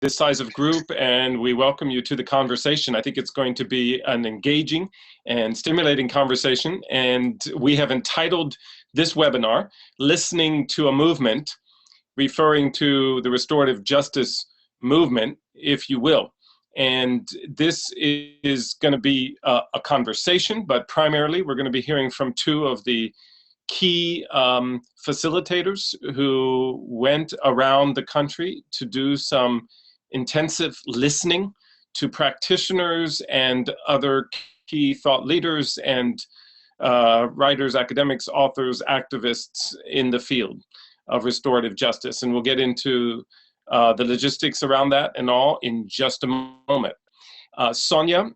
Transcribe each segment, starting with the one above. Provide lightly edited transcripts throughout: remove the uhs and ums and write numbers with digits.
this size of group, and we welcome you to the conversation. I think it's going to be an engaging and stimulating conversation, and we have entitled this webinar, Listening to a Movement, referring to the restorative justice movement, if you will. And this is going to be a conversation, but primarily we're going to be hearing from two of the key facilitators who went around the country to do some intensive listening to practitioners and other key thought leaders and writers, academics, authors, activists in the field of restorative justice. And we'll get into the logistics around that and all in just a moment. Sonia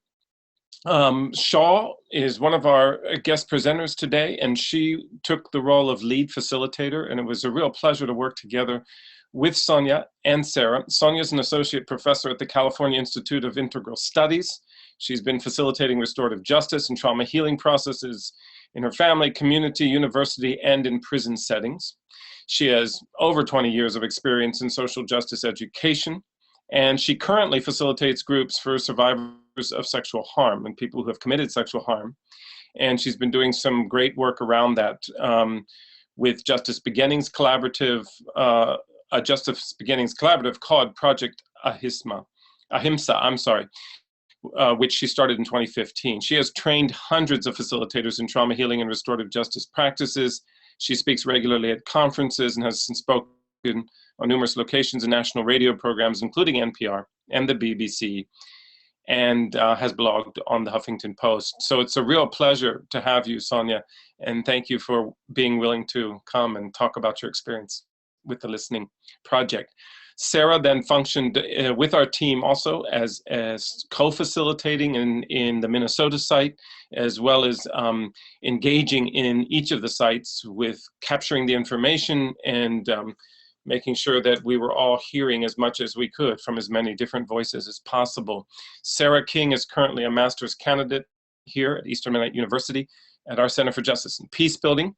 Shah is one of our guest presenters today, and she took the role of lead facilitator, and it was a real pleasure to work together with Sonia and Sarah. Sonia is an associate professor at the California Institute of Integral Studies. She's been facilitating restorative justice and trauma healing processes in her family, community, university, and in prison settings. She has over 20 years of experience in social justice education, and she currently facilitates groups for survivors of sexual harm and people who have committed sexual harm. And she's been doing some great work around that with Justice Beginnings Collaborative, a Justice Beginnings Collaborative called Project Ahimsa, which she started in 2015. She has trained hundreds of facilitators in trauma healing and restorative justice practices. She speaks regularly at conferences and has spoken on numerous locations and national radio programs, including NPR and the BBC, and has blogged on the Huffington Post. So it's a real pleasure to have you, Sonia, and thank you for being willing to come and talk about your experience with the Listening Project. Sarah then functioned with our team also as co-facilitating in the Minnesota site, as well as engaging in each of the sites with capturing the information and making sure that we were all hearing as much as we could from as many different voices as possible. Sarah King is currently a master's candidate here at Eastern Mennonite University at our Center for Justice and Peace Building.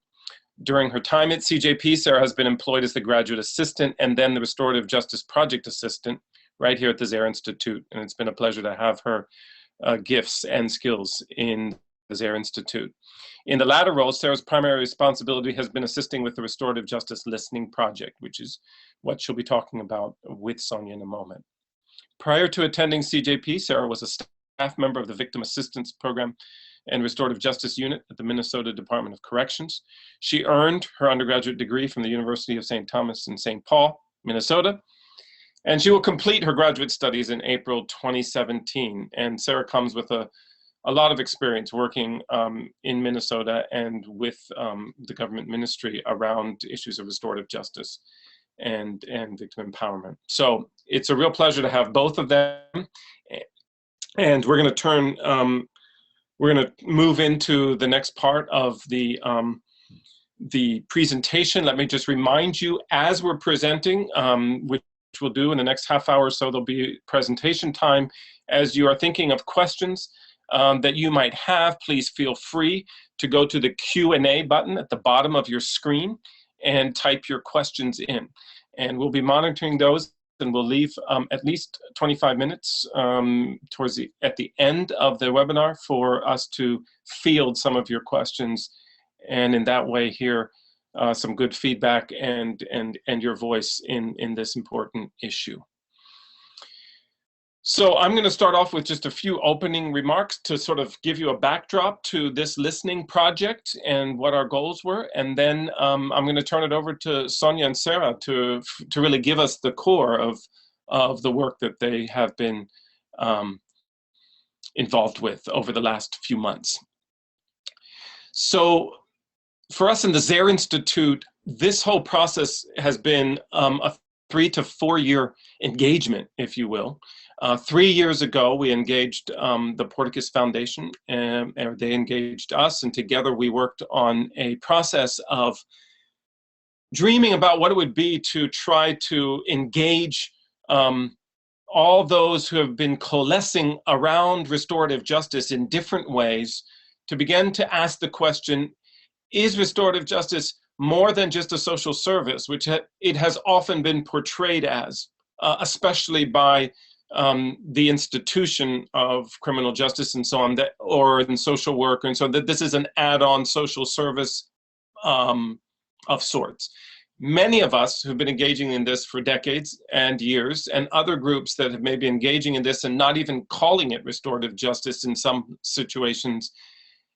During her time at CJP, Sarah has been employed as the graduate assistant and then the Restorative Justice Project assistant right here at the Zehr Institute. And it's been a pleasure to have her gifts and skills in the Zehr Institute. In the latter role, Sarah's primary responsibility has been assisting with the Restorative Justice Listening Project, which is what she'll be talking about with Sonia in a moment. Prior to attending CJP, Sarah was a staff member of the Victim Assistance Program and Restorative Justice Unit at the Minnesota Department of Corrections. She earned her undergraduate degree from the University of St. Thomas in St. Paul, Minnesota, and she will complete her graduate studies in April 2017. And Sarah comes with a lot of experience working in Minnesota and with the government ministry around issues of restorative justice and victim empowerment. So it's a real pleasure to have both of them. And we're going to turn, we're going to move into the next part of the presentation. Let me just remind you, as we're presenting, which we'll do in the next half hour or so, there'll be presentation time. As you are thinking of questions that you might have, please feel free to go to the Q&A button at the bottom of your screen and type your questions in. And we'll be monitoring those, and we'll leave at least 25 minutes at the end of the webinar for us to field some of your questions, and in that way hear some good feedback and your voice in this important issue. So I'm going to start off with just a few opening remarks to sort of give you a backdrop to this listening project and what our goals were. And then I'm going to turn it over to Sonia and Sarah to really give us the core of the work that they have been involved with over the last few months. So for us in the Zehr Institute, this whole process has been a 3 to 4 year engagement, if you will. 3 years ago, we engaged the Porticus Foundation, and they engaged us, and together we worked on a process of dreaming about what it would be to try to engage all those who have been coalescing around restorative justice in different ways to begin to ask the question, is restorative justice more than just a social service, which it has often been portrayed as especially by the institution of criminal justice and so on, that, or in social work, and so that this is an add-on social service of sorts. Many of us who've been engaging in this for decades and years, and other groups that have maybe engaging in this and not even calling it restorative justice in some situations,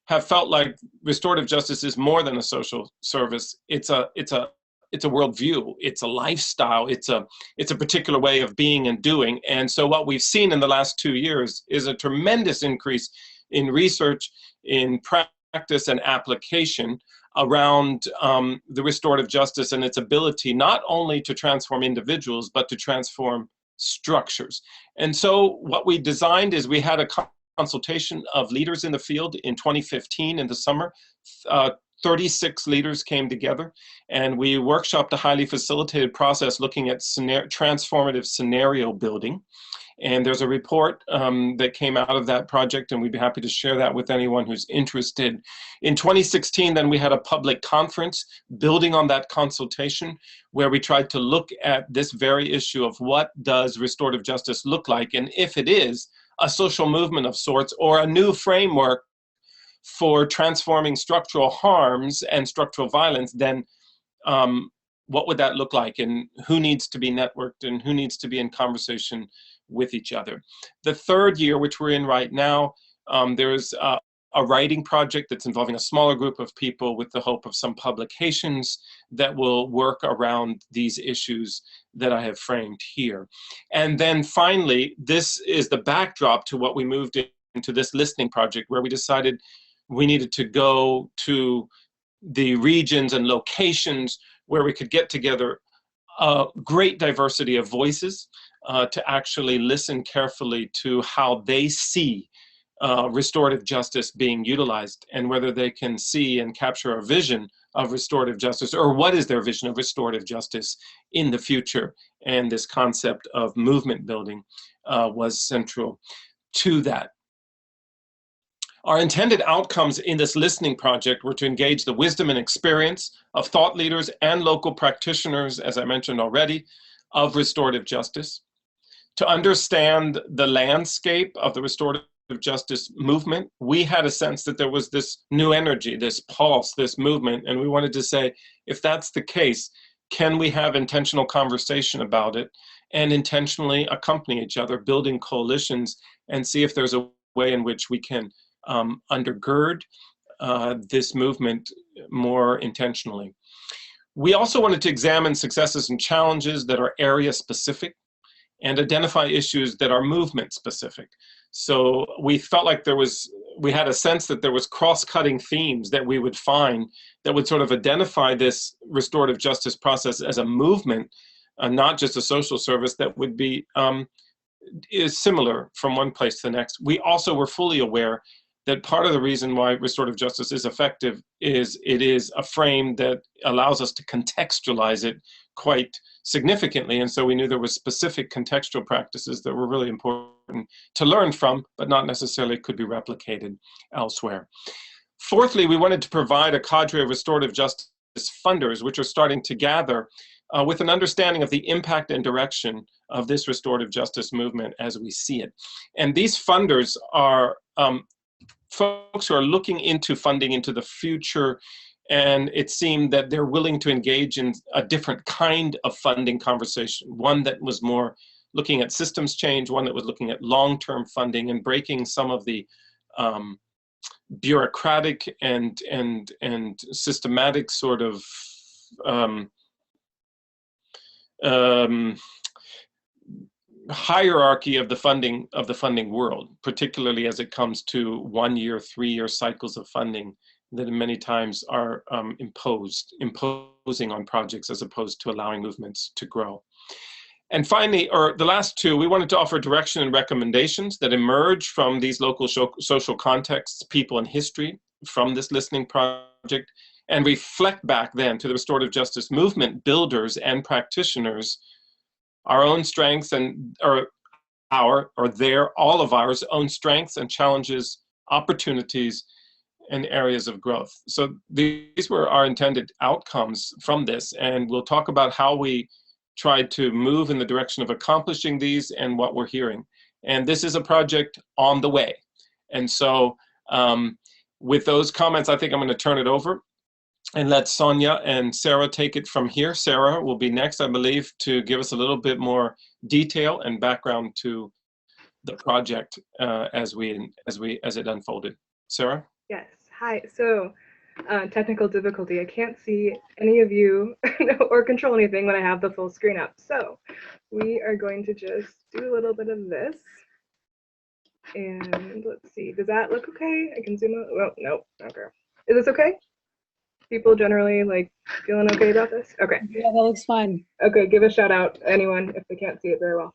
have felt like restorative justice is more than a social service. It's a worldview, it's a lifestyle, it's a particular way of being and doing. And so what we've seen in the last 2 years is a tremendous increase in research, in practice and application around the restorative justice and its ability not only to transform individuals, but to transform structures. And so what we designed is we had a consultation of leaders in the field in 2015 in the summer. 36 leaders came together, and we workshopped a highly facilitated process looking at transformative scenario building. And there's a report that came out of that project, and we'd be happy to share that with anyone who's interested. In 2016, then we had a public conference building on that consultation, where we tried to look at this very issue of what does restorative justice look like, and if it is a social movement of sorts or a new framework for transforming structural harms and structural violence, then what would that look like, and who needs to be networked, and who needs to be in conversation with each other. The third year, which we're in right now, there's a writing project that's involving a smaller group of people with the hope of some publications that will work around these issues that I have framed here. And then finally, this is the backdrop to what we moved into this listening project, where we decided we needed to go to the regions and locations where we could get together a great diversity of voices to actually listen carefully to how they see restorative justice being utilized, and whether they can see and capture a vision of restorative justice, or what is their vision of restorative justice in the future. And this concept of movement building was central to that. Our intended outcomes in this listening project were to engage the wisdom and experience of thought leaders and local practitioners, as I mentioned already, of restorative justice, to understand the landscape of the restorative justice movement. We had a sense that there was this new energy, this pulse, this movement, and we wanted to say, if that's the case, can we have intentional conversation about it and intentionally accompany each other, building coalitions, and see if there's a way in which we can undergird this movement more intentionally. We also wanted to examine successes and challenges that are area specific and identify issues that are movement specific. So we felt like we had a sense that there was cross-cutting themes that we would find that would sort of identify this restorative justice process as a movement, not just a social service that would be is similar from one place to the next. We also were fully aware that part of the reason why restorative justice is effective is it is a frame that allows us to contextualize it quite significantly. And so we knew there were specific contextual practices that were really important to learn from, but not necessarily could be replicated elsewhere. Fourthly, we wanted to provide a cadre of restorative justice funders, which are starting to gather with an understanding of the impact and direction of this restorative justice movement as we see it. And these funders are folks who are looking into funding into the future, and it seemed that they're willing to engage in a different kind of funding conversation, one that was more looking at systems change, one that was looking at long-term funding and breaking some of the bureaucratic and systematic sort of hierarchy of the funding world, particularly as it comes to 1 year, 3 year cycles of funding that many times are imposing on projects as opposed to allowing movements to grow. And finally, or the last two, we wanted to offer direction and recommendations that emerge from these local social contexts, people, and history from this listening project, and reflect back then to the restorative justice movement builders and practitioners our own strengths and all of our own strengths and challenges, opportunities, and areas of growth. So these were our intended outcomes from this, and we'll talk about how we tried to move in the direction of accomplishing these and what we're hearing. And this is a project on the way. And so with those comments, I think I'm going to turn it over and let Sonia and Sarah take it from here. Sarah will be next, I believe, to give us a little bit more detail and background to the project as it unfolded. Sarah? Yes. Hi. So technical difficulty. I can't see any of you or control anything when I have the full screen up. So we are going to just do a little bit of this. And let's see. Does that look okay? I can zoom out. Well, no. Okay. Is this okay? People generally like feeling okay about this? Okay. Yeah, that looks fine. Okay, give a shout out to anyone if they can't see it very well.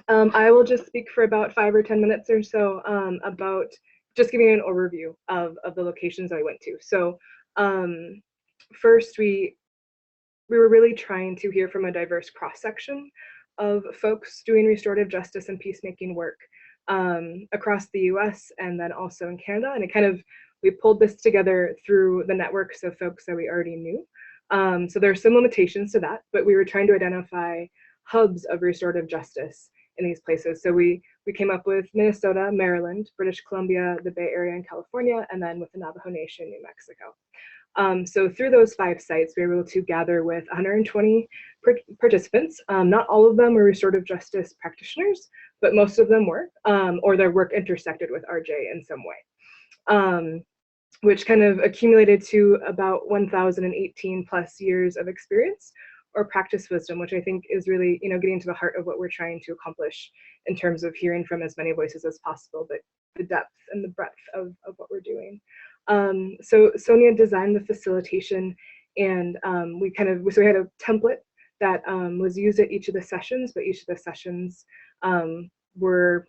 I will just speak for about 5 or 10 minutes or so about just giving you an overview of the locations I went to. So first, we were really trying to hear from a diverse cross-section of folks doing restorative justice and peacemaking work across the US and then also in Canada. And we pulled this together through the networks of folks that we already knew. So there are some limitations to that, but we were trying to identify hubs of restorative justice in these places. So we came up with Minnesota, Maryland, British Columbia, the Bay Area in California, and then with the Navajo Nation, New Mexico. So through those 5 sites, we were able to gather with 120 participants. Not all of them were restorative justice practitioners, but most of them were, or their work intersected with RJ in some way, which kind of accumulated to about 1,018 plus years of experience or practice wisdom, which I think is really, getting to the heart of what we're trying to accomplish in terms of hearing from as many voices as possible, but the depth and the breadth of what we're doing. So Sonia designed the facilitation, and we had a template that was used at each of the sessions, but each of the sessions were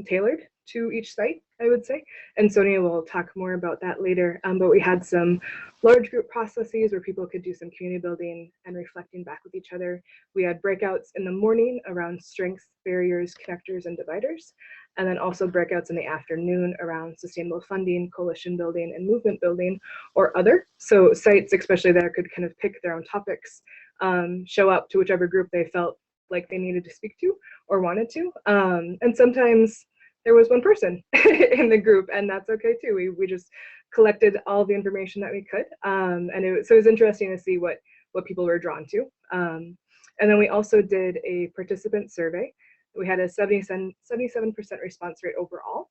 tailored to each site, I would say. And Sonia will talk more about that later. But we had some large group processes where people could do some community building and reflecting back with each other. We had breakouts in the morning around strengths, barriers, connectors, and dividers. And then also breakouts in the afternoon around sustainable funding, coalition building, and movement building, or other. So sites, especially there, could kind of pick their own topics, show up to whichever group they felt like they needed to speak to or wanted to. And sometimes there was one person in the group, and that's okay too. We just collected all the information that we could. And so it was interesting to see what people were drawn to. And then we also did a participant survey. We had a 77% response rate overall.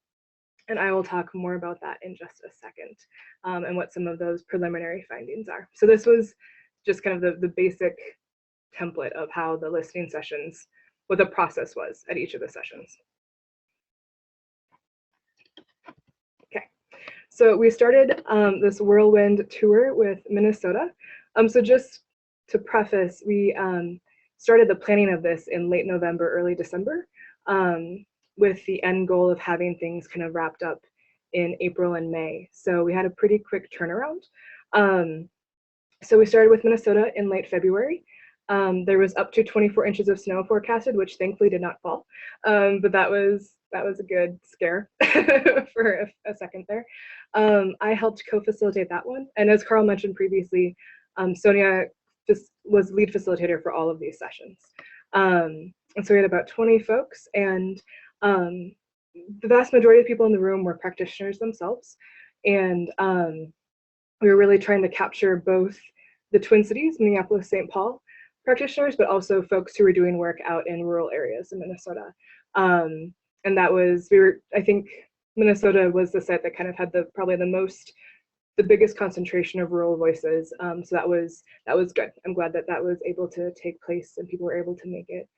And I will talk more about that in just a second, and what some of those preliminary findings are. So this was just kind of the basic template of how the listening sessions, what the process was at each of the sessions. Okay, so we started this whirlwind tour with Minnesota. So just to preface, we started the planning of this in late November, early December, with the end goal of having things kind of wrapped up in April and May. So we had a pretty quick turnaround. So we started with Minnesota in late February. There was up to 24 inches of snow forecasted, which thankfully did not fall. But that was a good scare for a second there. I helped co-facilitate that one. And as Carl mentioned previously, Sonia just was lead facilitator for all of these sessions. And so we had about 20 folks, and the vast majority of people in the room were practitioners themselves. And we were really trying to capture both the Twin Cities, Minneapolis, St. Paul practitioners, but also folks who were doing work out in rural areas in Minnesota. And that was, I think Minnesota was the site that kind of had probably the biggest concentration of rural voices. So that was good. I'm glad that was able to take place and people were able to make it.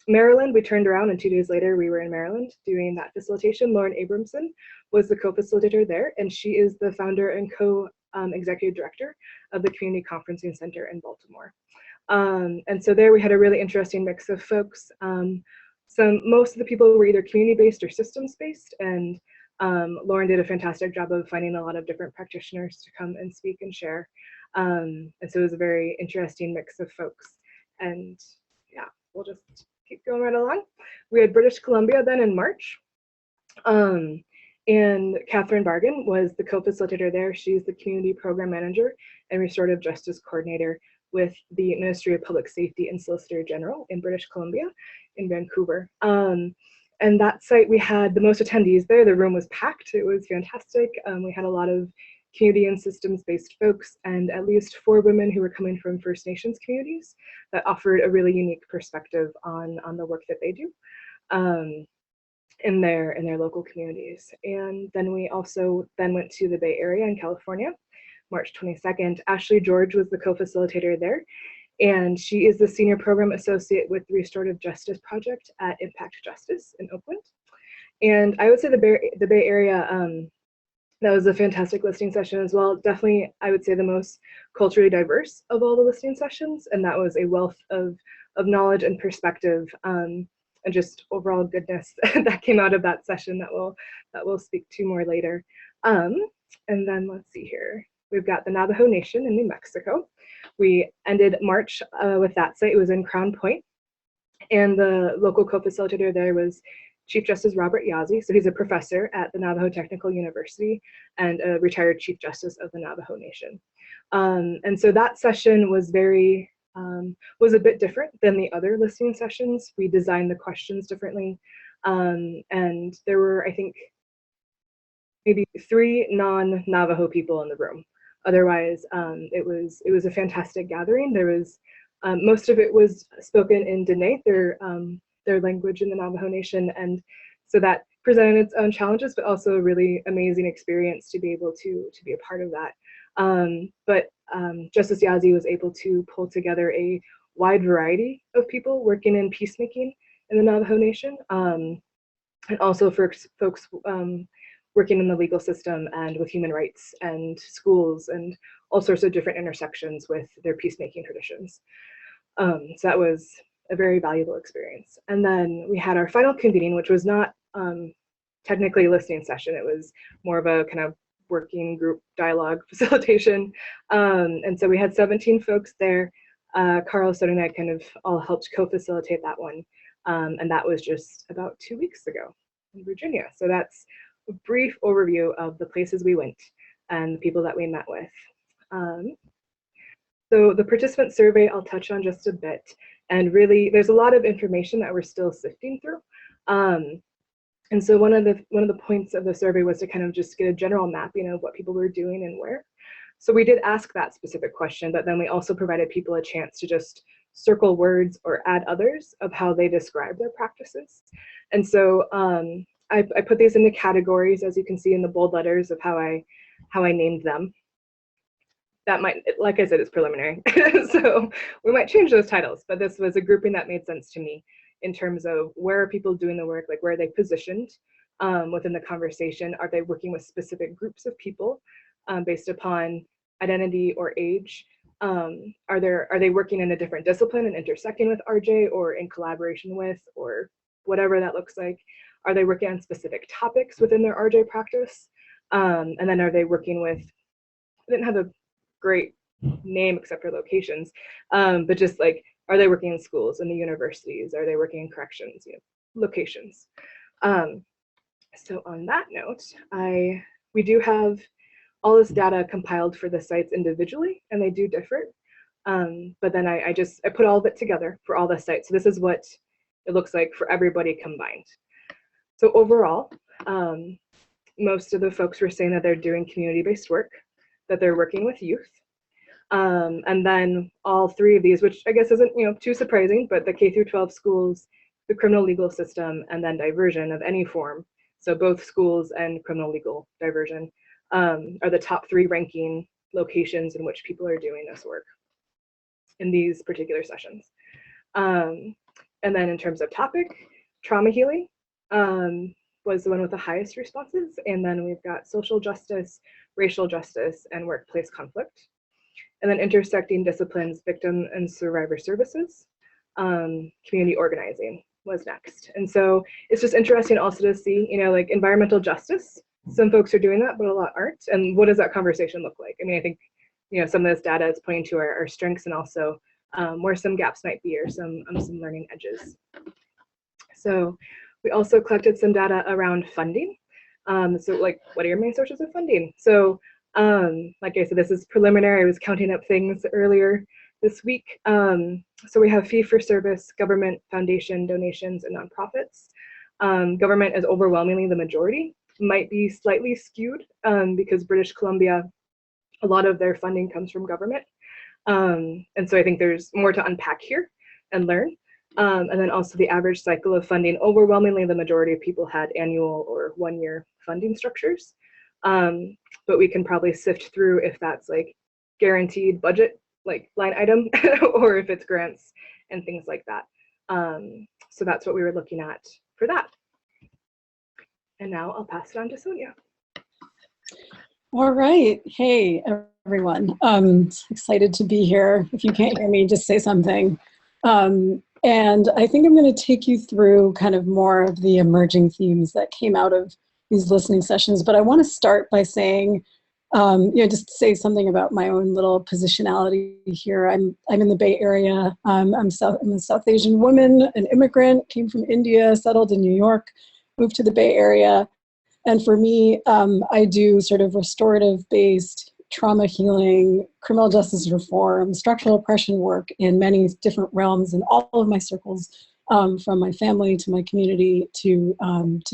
Maryland, we turned around, and 2 days later we were in Maryland doing that facilitation. Lauren Abramson was the co-facilitator there, and she is the founder and co-executive director of the Community Conferencing Center in Baltimore. And so there we had a really interesting mix of folks. Most of the people were either community-based or systems-based, and Lauren did a fantastic job of finding a lot of different practitioners to come and speak and share. And so it was a very interesting mix of folks. And yeah, we'll just keep going right along. We had British Columbia then in March. And Catherine Bargan was the co-facilitator there. She's the community program manager and Restorative Justice Coordinator with the Ministry of Public Safety and Solicitor General in British Columbia in Vancouver. And that site, we had the most attendees there. The room was packed. It was fantastic. We had a lot of community and systems-based folks, and at least 4 women who were coming from First Nations communities that offered a really unique perspective on the work that they do in their local communities. And then we also went to the Bay Area in California, March 22nd. Ashley George was the co-facilitator there, and she is the Senior Program Associate with the Restorative Justice Project at Impact Justice in Oakland. And I would say the Bay Area, that was a fantastic listening session as well. Definitely, I would say the most culturally diverse of all the listening sessions, and that was a wealth of knowledge and perspective, and just overall goodness that came out of that session that we'll speak to more later. And then let's see here. We've got the Navajo Nation in New Mexico. We ended March with that site. It was in Crown Point, and the local co-facilitator there was Chief Justice Robert Yazzie. So he's a professor at the Navajo Technical University and a retired Chief Justice of the Navajo Nation. And so that session was was a bit different than the other listening sessions. We designed the questions differently. And there were, I think, maybe 3 non-Navajo people in the room. Otherwise, it was a fantastic gathering. There was, most of it was spoken in Dene, their language in the Navajo Nation, and so that presented its own challenges, but also a really amazing experience to be able to be a part of that. But Justice Yazzie was able to pull together a wide variety of people working in peacemaking in the Navajo Nation, and also for folks working in the legal system and with human rights and schools and all sorts of different intersections with their peacemaking traditions. So that was a very valuable experience. And then we had our final convening, which was not technically a listening session. It was more of a kind of working group dialogue facilitation. And so we had 17 folks there. Carl, Sonia, and I kind of all helped co-facilitate that one. And that was just about 2 weeks ago in Virginia. So that's a brief overview of the places we went and the people that we met with. So the participant survey, I'll touch on just a bit. And really, there's a lot of information that we're still sifting through. And so one of the points of the survey was to kind of just get a general mapping of what people were doing and where. So we did ask that specific question, but then we also provided people a chance to just circle words or add others of how they describe their practices. And so I put these into categories, as you can see in the bold letters of how I named them. That might, like I said, it's preliminary. So we might change those titles, but this was a grouping that made sense to me in terms of where are people doing the work, like where are they positioned within the conversation? Are they working with specific groups of people based upon identity or age? Are they working in a different discipline and intersecting with RJ or in collaboration with, or whatever that looks like? Are they working on specific topics within their RJ practice? And then are they working with, I didn't have a great name except for locations, but just like, are they working in schools, in the universities? Are they working in corrections, locations? So on that note, we do have all this data compiled for the sites individually, and they do differ. But then I put all of it together for all the sites. So this is what it looks like for everybody combined. So overall, most of the folks were saying that they're doing community-based work, that they're working with youth. And then all 3 of these, which I guess isn't too surprising, but the K through 12 schools, the criminal legal system, and then diversion of any form. So both schools and criminal legal diversion are the top 3 ranking locations in which people are doing this work in these particular sessions. And then in terms of topic, trauma healing was the one with the highest responses. And then we've got social justice, racial justice, and workplace conflict. And then intersecting disciplines, victim and survivor services, community organizing was next. And so it's just interesting also to see, like environmental justice, some folks are doing that, but a lot aren't. And what does that conversation look like? I mean, I think, some of this data is pointing to our strengths and also where some gaps might be or some learning edges. So we also collected some data around funding. So like, what are your main sources of funding? So Like I said, this is preliminary. I was counting up things earlier this week. So we have fee-for-service, government, foundation, donations, and nonprofits. Government is overwhelmingly the majority, might be slightly skewed because British Columbia, a lot of their funding comes from government. And so I think there's more to unpack here and learn. And then also the average cycle of funding, overwhelmingly the majority of people had annual or one-year funding structures. But we can probably sift through if that's like guaranteed budget, like line item, or if it's grants and things like that. So that's what we were looking at for that. And now I'll pass it on to Sonia. All right. Hey, everyone. Excited to be here. If you can't hear me, just say something. And I think I'm going to take you through kind of more of the emerging themes that came out of these listening sessions. But I want to start by saying, just say something about my own little positionality here. I'm in the Bay Area. I'm a South Asian woman, an immigrant, came from India, settled in New York, moved to the Bay Area. And for me, I do sort of restorative-based trauma healing, criminal justice reform, structural oppression work in many different realms in all of my circles, from my family to my community to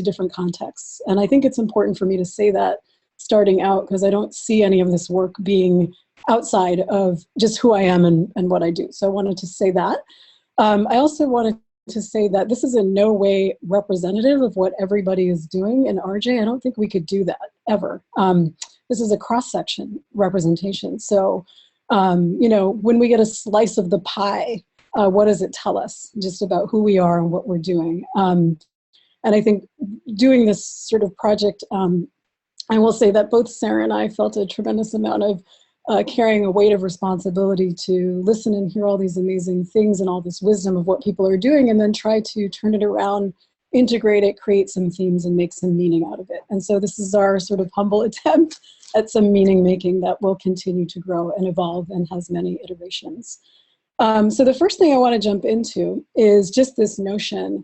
different contexts. And I think it's important for me to say that starting out, because I don't see any of this work being outside of just who I am and what I do. So I wanted to say that. I also wanted to say that this is in no way representative of what everybody is doing in RJ. I don't think we could do that ever. This is a cross-section representation. So, when we get a slice of the pie, what does it tell us just about who we are and what we're doing? And I think doing this sort of project, I will say that both Sarah and I felt a tremendous amount of carrying a weight of responsibility to listen and hear all these amazing things and all this wisdom of what people are doing, and then try to turn it around, integrate it, create some themes, and make some meaning out of it. And so this is our sort of humble attempt at some meaning making that will continue to grow and evolve and has many iterations. So the first thing I want to jump into is just this notion,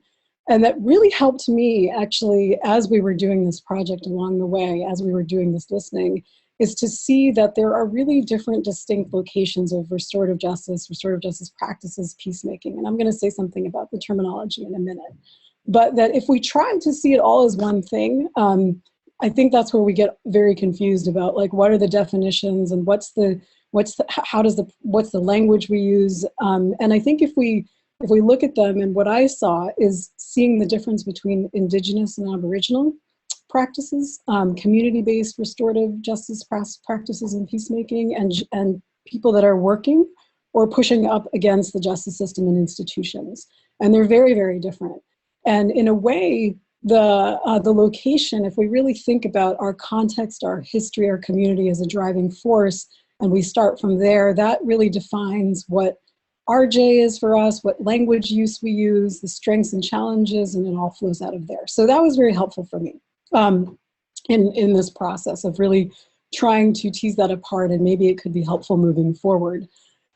and that really helped me actually as we were doing this project along the way, as we were doing this listening, is to see that there are really different distinct locations of restorative justice practices, peacemaking. And I'm going to say something about the terminology in a minute. But that if we try to see it all as one thing, I think that's where we get very confused about, like, what are the definitions and what's the language we use. And I think if we look at them, and what I saw is seeing the difference between Indigenous and Aboriginal practices, community-based restorative justice practices and peacemaking, and people that are working or pushing up against the justice system and institutions. And they're very, very different. And in a way, the location, if we really think about our context, our history, our community as a driving force, and we start from there, that really defines what RJ is for us, what language use we use, the strengths and challenges, and it all flows out of there. So that was very helpful for me in this process of really trying to tease that apart, and maybe it could be helpful moving forward.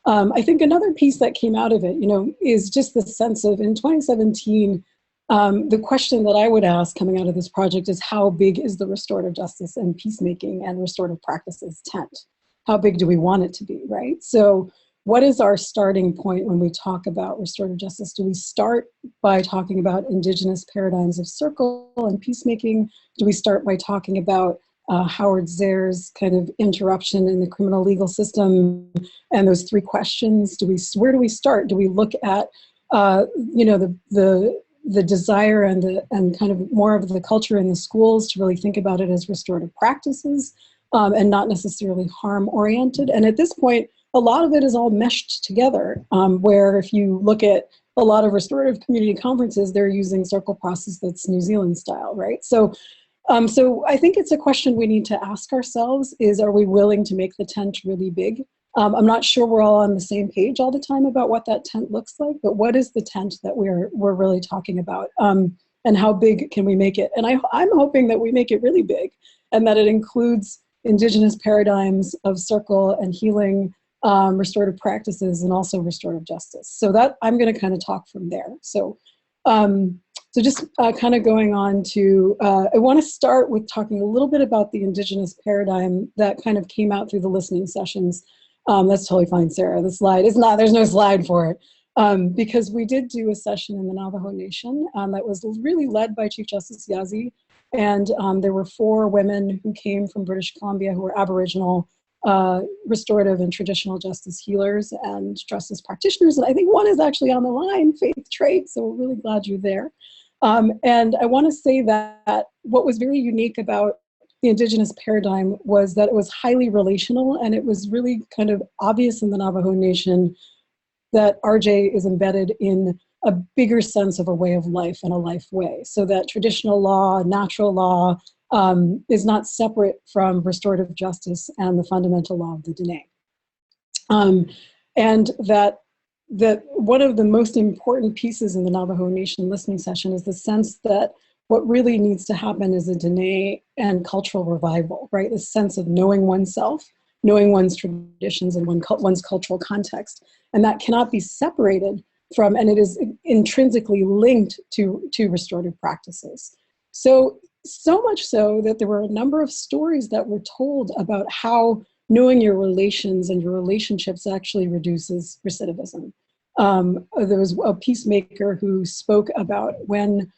I think another piece that came out of it, is just the sense of, in 2017, the question that I would ask coming out of this project is, how big is the restorative justice and peacemaking and restorative practices tent? How big do we want it to be, right? So what is our starting point when we talk about restorative justice? Do we start by talking about Indigenous paradigms of circle and peacemaking? Do we start by talking about Howard Zehr's kind of interruption in the criminal legal system and those three questions? Where do we start? Do we look at the desire and kind of more of the culture in the schools to really think about it as restorative practices and not necessarily harm oriented? And at this point, a lot of it is all meshed together, where if you look at a lot of restorative community conferences, they're using circle process that's New Zealand style, right? So I think it's a question we need to ask ourselves is, are we willing to make the tent really big? I'm not sure we're all on the same page all the time about what that tent looks like, but what is the tent that we're really talking about? And how big can we make it? And I'm hoping that we make it really big, and that it includes Indigenous paradigms of circle and healing, restorative practices, and also restorative justice. So that I'm going to kind of talk from there. So So just kind of going on to, I want to start with talking a little bit about the Indigenous paradigm that kind of came out through the listening sessions. That's totally fine, Sarah. The slide is not, there's no slide for it. Because we did do a session in the Navajo Nation that was really led by Chief Justice Yazzie. And there were 4 women who came from British Columbia who were Aboriginal restorative and traditional justice healers and justice practitioners. And I think one is actually on the line, Faith Trade. So we're really glad you're there. And I want to say that what was very unique about the Indigenous paradigm was that it was highly relational, and it was really kind of obvious in the Navajo Nation that RJ is embedded in a bigger sense of a way of life and a life way. So that traditional law, natural law, is not separate from restorative justice and the fundamental law of the Dene. And that one of the most important pieces in the Navajo Nation listening session is the sense that what really needs to happen is a Dene and cultural revival, right? A sense of knowing oneself, knowing one's traditions and one's cultural context. And that cannot be separated from, and it is intrinsically linked to restorative practices. So much so that there were a number of stories that were told about how knowing your relations and your relationships actually reduces recidivism. There was a peacemaker who spoke about when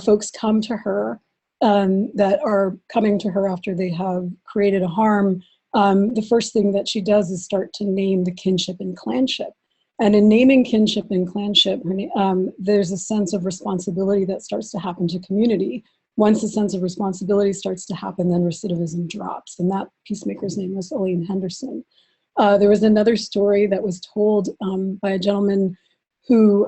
folks come to her that are coming to her after they have created a harm, the first thing that she does is start to name the kinship and clanship. And in naming kinship and clanship, there's a sense of responsibility that starts to happen to community. Once a sense of responsibility starts to happen, then recidivism drops. And that peacemaker's name was Elaine Henderson. There was another story that was told by a gentleman who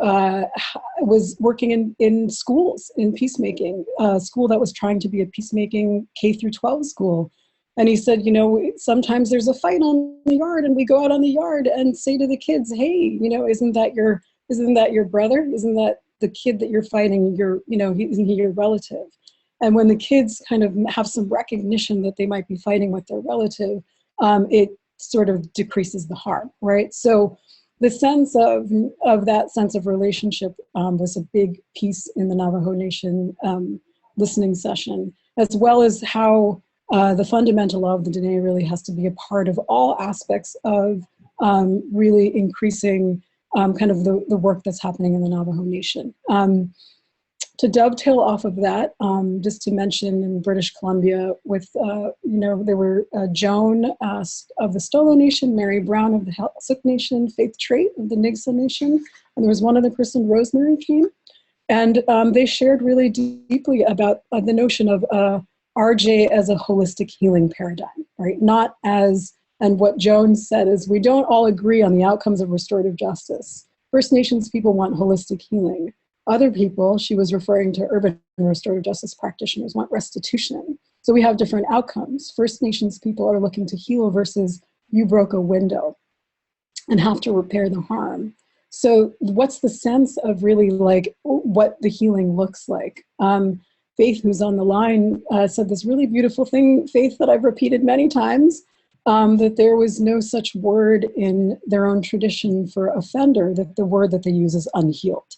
was working in schools, in peacemaking, a school that was trying to be a peacemaking K through 12 school. And he said, you know, sometimes there's a fight on the yard and we go out on the yard and say to the kids, hey, you know, isn't that your brother? Isn't that the kid that you're fighting? Isn't he your relative? And when the kids kind of have some recognition that they might be fighting with their relative, it sort of decreases the harm, right? So the sense of that sense of relationship was a big piece in the Navajo Nation listening session, as well as how the fundamental law of the Dene really has to be a part of all aspects of really increasing kind of the work that's happening in the Navajo Nation. To dovetail off of that, just to mention in British Columbia with, there were Joan of the Stolo Nation, Mary Brown of the Heiltsuk Nation, Faith Trait of the Nigsa Nation, and there was one other person, Rosemary, came. And they shared really deeply about the notion of RJ as a holistic healing paradigm, right? Not as, and what Joan said is, we don't all agree on the outcomes of restorative justice. First Nations people want holistic healing. Other people, she was referring to urban restorative justice practitioners, want restitution. So we have different outcomes. First Nations people are looking to heal versus you broke a window and have to repair the harm. So what's the sense of really like what the healing looks like? Faith, who's on the line, said this really beautiful thing, Faith, that I've repeated many times, that there was no such word in their own tradition for offender, that the word that they use is unhealed.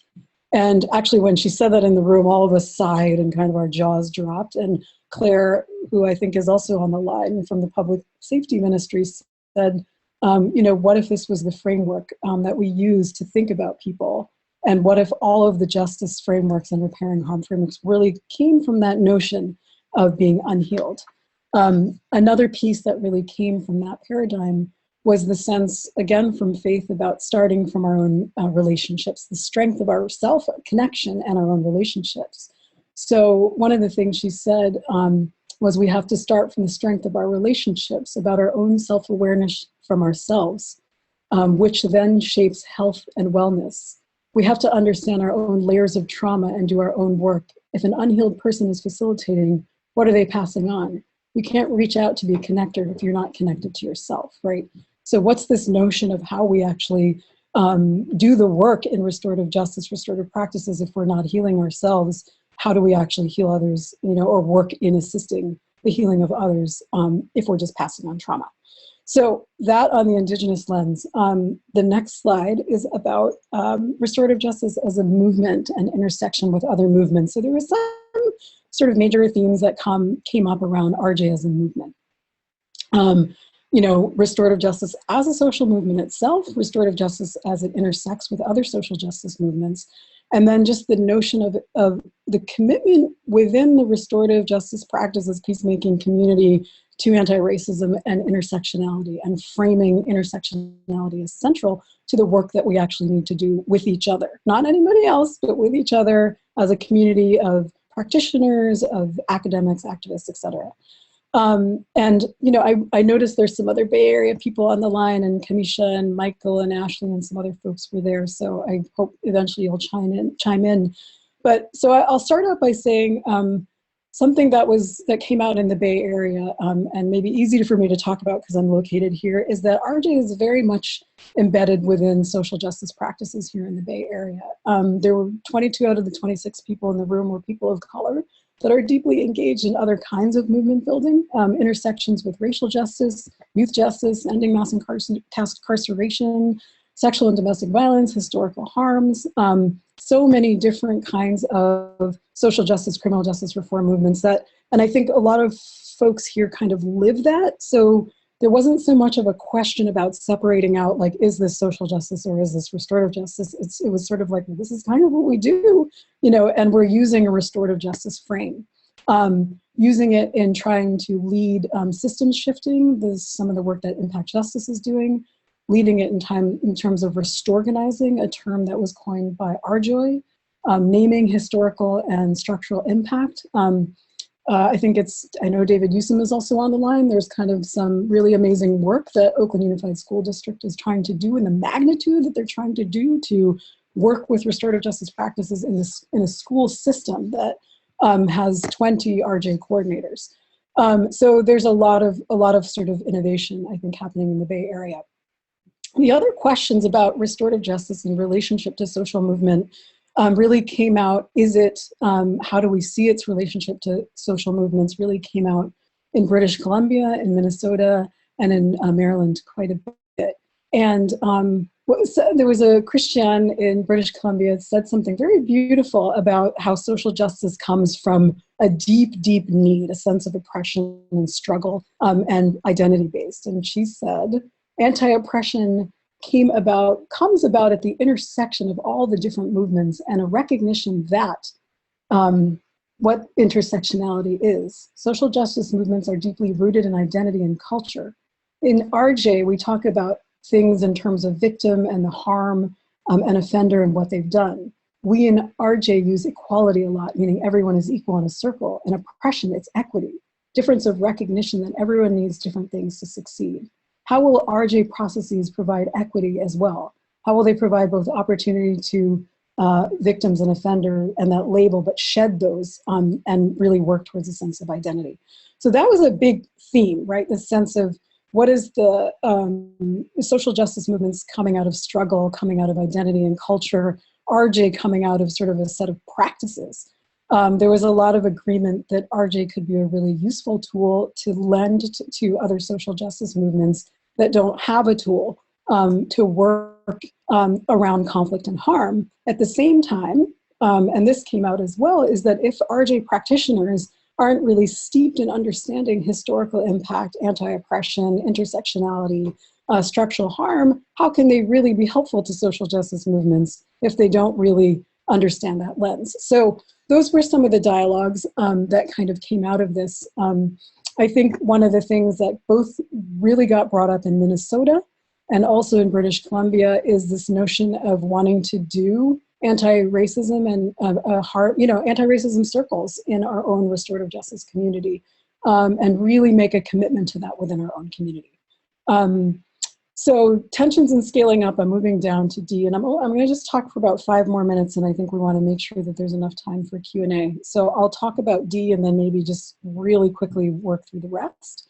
And actually, when she said that in the room, all of us sighed and kind of our jaws dropped. And Claire, who I think is also on the line from the Public Safety Ministry, said, what if this was the framework that we use to think about people? And what if all of the justice frameworks and repairing harm frameworks really came from that notion of being unhealed? Another piece that really came from that paradigm was the sense, again, from Faith about starting from our own relationships, the strength of our self-connection and our own relationships. So one of the things she said was we have to start from the strength of our relationships, about our own self-awareness from ourselves, which then shapes health and wellness. We have to understand our own layers of trauma and do our own work. If an unhealed person is facilitating, what are they passing on? You can't reach out to be a connector if you're not connected to yourself, right? So what's this notion of how we actually do the work in restorative justice, restorative practices, if we're not healing ourselves? How do we actually heal others, or work in assisting the healing of others if we're just passing on trauma? So that on the Indigenous lens. The next slide is about restorative justice as a movement and intersection with other movements. So there were some sort of major themes that came up around RJ as a movement. You know, restorative justice as a social movement itself, restorative justice as it intersects with other social justice movements, and then just the notion of the commitment within the restorative justice practices, peacemaking community to anti-racism and intersectionality, and framing intersectionality as central to the work that we actually need to do with each other. Not anybody else, but with each other as a community of practitioners, of academics, activists, etc. And, you know, I noticed there's some other Bay Area people on the line, and Kamisha and Michael and Ashley and some other folks were there. So I hope eventually you'll chime in. But so I'll start out by saying something that came out in the Bay Area, and maybe easy for me to talk about because I'm located here, is that RJ is very much embedded within social justice practices here in the Bay Area. There were 22 out of the 26 people in the room were people of color that are deeply engaged in other kinds of movement building, intersections with racial justice, youth justice, ending mass incarceration, sexual and domestic violence, historical harms, so many different kinds of social justice, criminal justice reform movements that, and I think a lot of folks here kind of live that. So there wasn't so much of a question about separating out, like, is this social justice or is this restorative justice? It was sort of like, well, this is kind of what we do, you know, and we're using a restorative justice frame. Using it in trying to lead systems shifting, some of the work that Impact Justice is doing, leading it in terms of restorganizing, a term that was coined by Arjoy, naming historical and structural impact. I think I know David Newsom is also on the line. There's kind of some really amazing work that Oakland Unified School District is trying to do, and the magnitude that they're trying to do to work with restorative justice practices in a school system that has 20 RJ coordinators. So there's a lot of sort of innovation, I think, happening in the Bay Area. The other questions about restorative justice in relationship to social movement really came out, how do we see its relationship to social movements, really came out in British Columbia, in Minnesota, and in Maryland quite a bit. And there was a Christian in British Columbia that said something very beautiful about how social justice comes from a deep, deep need, a sense of oppression and struggle, and identity-based. And she said, anti-oppression comes about at the intersection of all the different movements, and a recognition that what intersectionality is. Social justice movements are deeply rooted in identity and culture. In RJ, we talk about things in terms of victim and the harm and offender and what they've done. We in RJ use equality a lot, meaning everyone is equal in a circle. And oppression, it's equity. Difference of recognition that everyone needs different things to succeed. How will RJ processes provide equity as well? How will they provide both opportunity to victims and offender and that label, but shed those and really work towards a sense of identity? So that was a big theme, right? The sense of what is the social justice movements coming out of struggle, coming out of identity and culture, RJ coming out of sort of a set of practices. There was a lot of agreement that RJ could be a really useful tool to lend to other social justice movements that don't have a tool to work around conflict and harm. At the same time, and this came out as well, is that if RJ practitioners aren't really steeped in understanding historical impact, anti-oppression, intersectionality, structural harm, how can they really be helpful to social justice movements if they don't really understand that lens? So those were some of the dialogues that kind of came out of this. I think one of the things that both really got brought up in Minnesota and also in British Columbia is this notion of wanting to do anti-racism and anti-racism circles in our own restorative justice community, and really make a commitment to that within our own community. So tensions and scaling up, I'm moving down to D, and I'm going to just talk for about 5 more minutes, and I think we want to make sure that there's enough time for Q&A. So I'll talk about D and then maybe just really quickly work through the rest.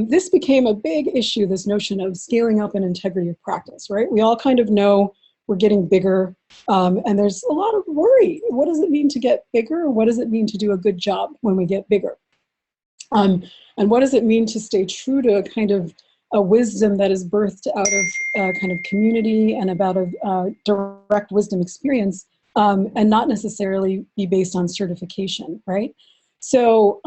This became a big issue, this notion of scaling up and integrity of practice, right? We all kind of know we're getting bigger, and there's a lot of worry. What does it mean to get bigger? What does it mean to do a good job when we get bigger? And what does it mean to stay true to a kind of a wisdom that is birthed out of kind of community and about a direct wisdom experience, and not necessarily be based on certification, right? So,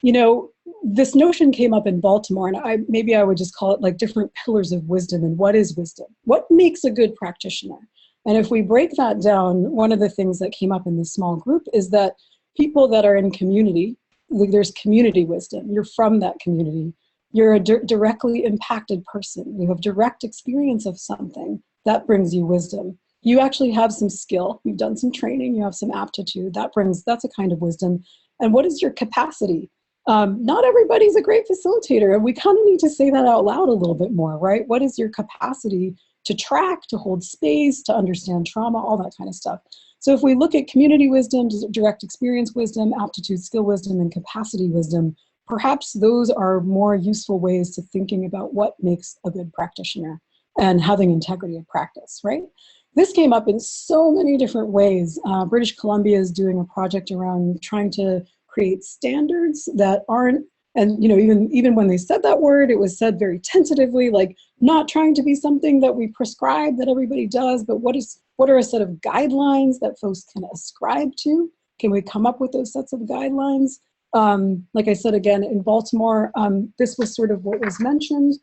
you know, this notion came up in Baltimore, and maybe I would just call it like different pillars of wisdom. And what is wisdom? What makes a good practitioner? And if we break that down, one of the things that came up in this small group is that people that are in community, there's community wisdom. You're from that community. You're a directly impacted person. You have direct experience of something. That brings you wisdom. You actually have some skill. You've done some training. You have some aptitude. That's a kind of wisdom. And what is your capacity? Not everybody's a great facilitator, and we kind of need to say that out loud a little bit more, right? What is your capacity to track, to hold space, to understand trauma, all that kind of stuff. So if we look at community wisdom, direct experience wisdom, aptitude, skill wisdom, and capacity wisdom, perhaps those are more useful ways to thinking about what makes a good practitioner and having integrity of practice, right? This came up in so many different ways. British Columbia is doing a project around trying to create standards that aren't, and you know, even when they said that word, it was said very tentatively, like not trying to be something that we prescribe that everybody does, but what are a set of guidelines that folks can ascribe to? Can we come up with those sets of guidelines? Like I said, again, in Baltimore, this was sort of what was mentioned.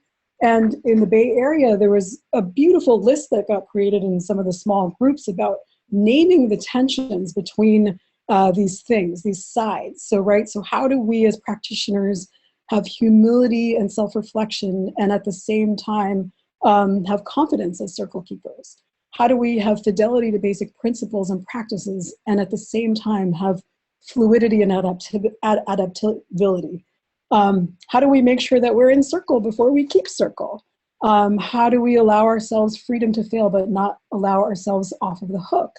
And in the Bay Area, there was a beautiful list that got created in some of the small groups about naming the tensions between these things, these sides. So, right, so how do we as practitioners have humility and self-reflection and at the same time have confidence as circle keepers? How do we have fidelity to basic principles and practices and at the same time have fluidity and adaptability? How do we make sure that we're in circle before we keep circle? How do we allow ourselves freedom to fail but not allow ourselves off of the hook?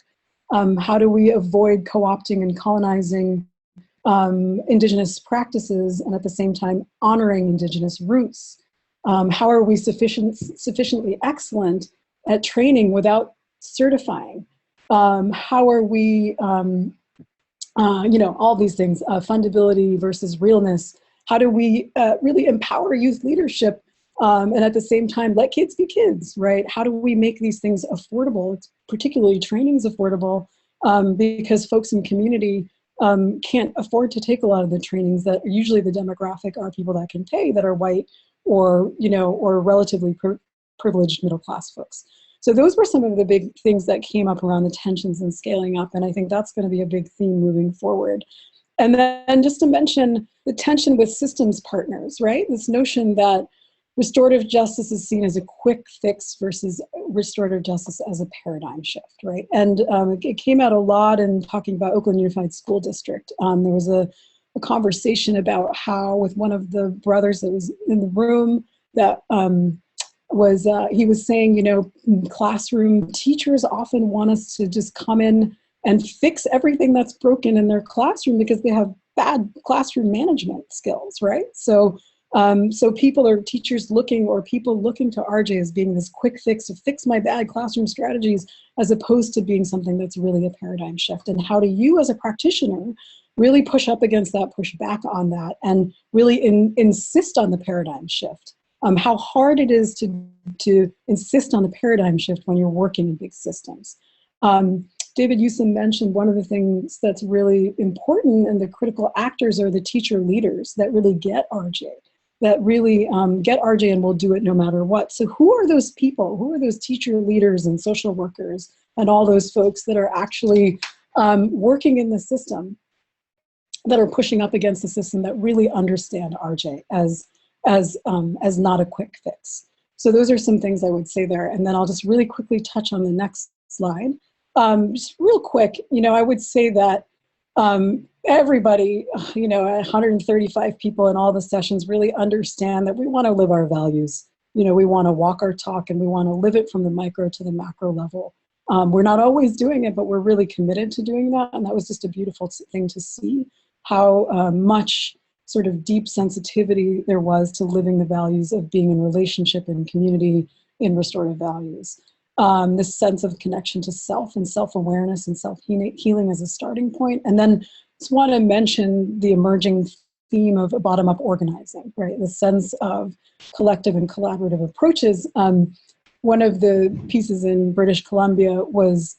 How do we avoid co-opting and colonizing Indigenous practices and at the same time honoring Indigenous roots? How are we sufficiently excellent at training without certifying? How are we, you know, all these things, fundability versus realness. How do we really empower youth leadership and at the same time let kids be kids, right? How do we make these things affordable, particularly trainings affordable, because folks in community can't afford to take a lot of the trainings that usually the demographic are people that can pay, that are white or, you know, or relatively privileged middle class folks. So those were some of the big things that came up around the tensions and scaling up, and I think that's going to be a big theme moving forward. And then just to mention the tension with systems partners, right? This notion that restorative justice is seen as a quick fix versus restorative justice as a paradigm shift, right? And it came out a lot in talking about Oakland Unified School District. There was a conversation about how with one of the brothers that was in the room that he was saying, you know, classroom teachers often want us to just come in and fix everything that's broken in their classroom because they have bad classroom management skills, right? So teachers looking to RJ as being this quick fix to fix my bad classroom strategies, as opposed to being something that's really a paradigm shift. And how do you as a practitioner really push up against that, push back on that, and really insist on the paradigm shift? How hard it is to insist on the paradigm shift when you're working in big systems. David Yusin mentioned one of the things that's really important, and the critical actors are the teacher leaders that really get RJ, that really get RJ and will do it no matter what. So who are those people? Who are those teacher leaders and social workers and all those folks that are actually working in the system, that are pushing up against the system, that really understand RJ as not a quick fix? So those are some things I would say there. And then I'll just really quickly touch on the next slide. Just real quick, you know, I would say that everybody, you know, 135 people in all the sessions really understand that we want to live our values. You know, we want to walk our talk and we want to live it from the micro to the macro level. We're not always doing it, but we're really committed to doing that. And that was just a beautiful thing to see, how much sort of deep sensitivity there was to living the values of being in relationship and community in restorative values. This sense of connection to self and self-awareness and self-healing as a starting point. And then just want to mention the emerging theme of bottom-up organizing, right? The sense of collective and collaborative approaches. One of the pieces in British Columbia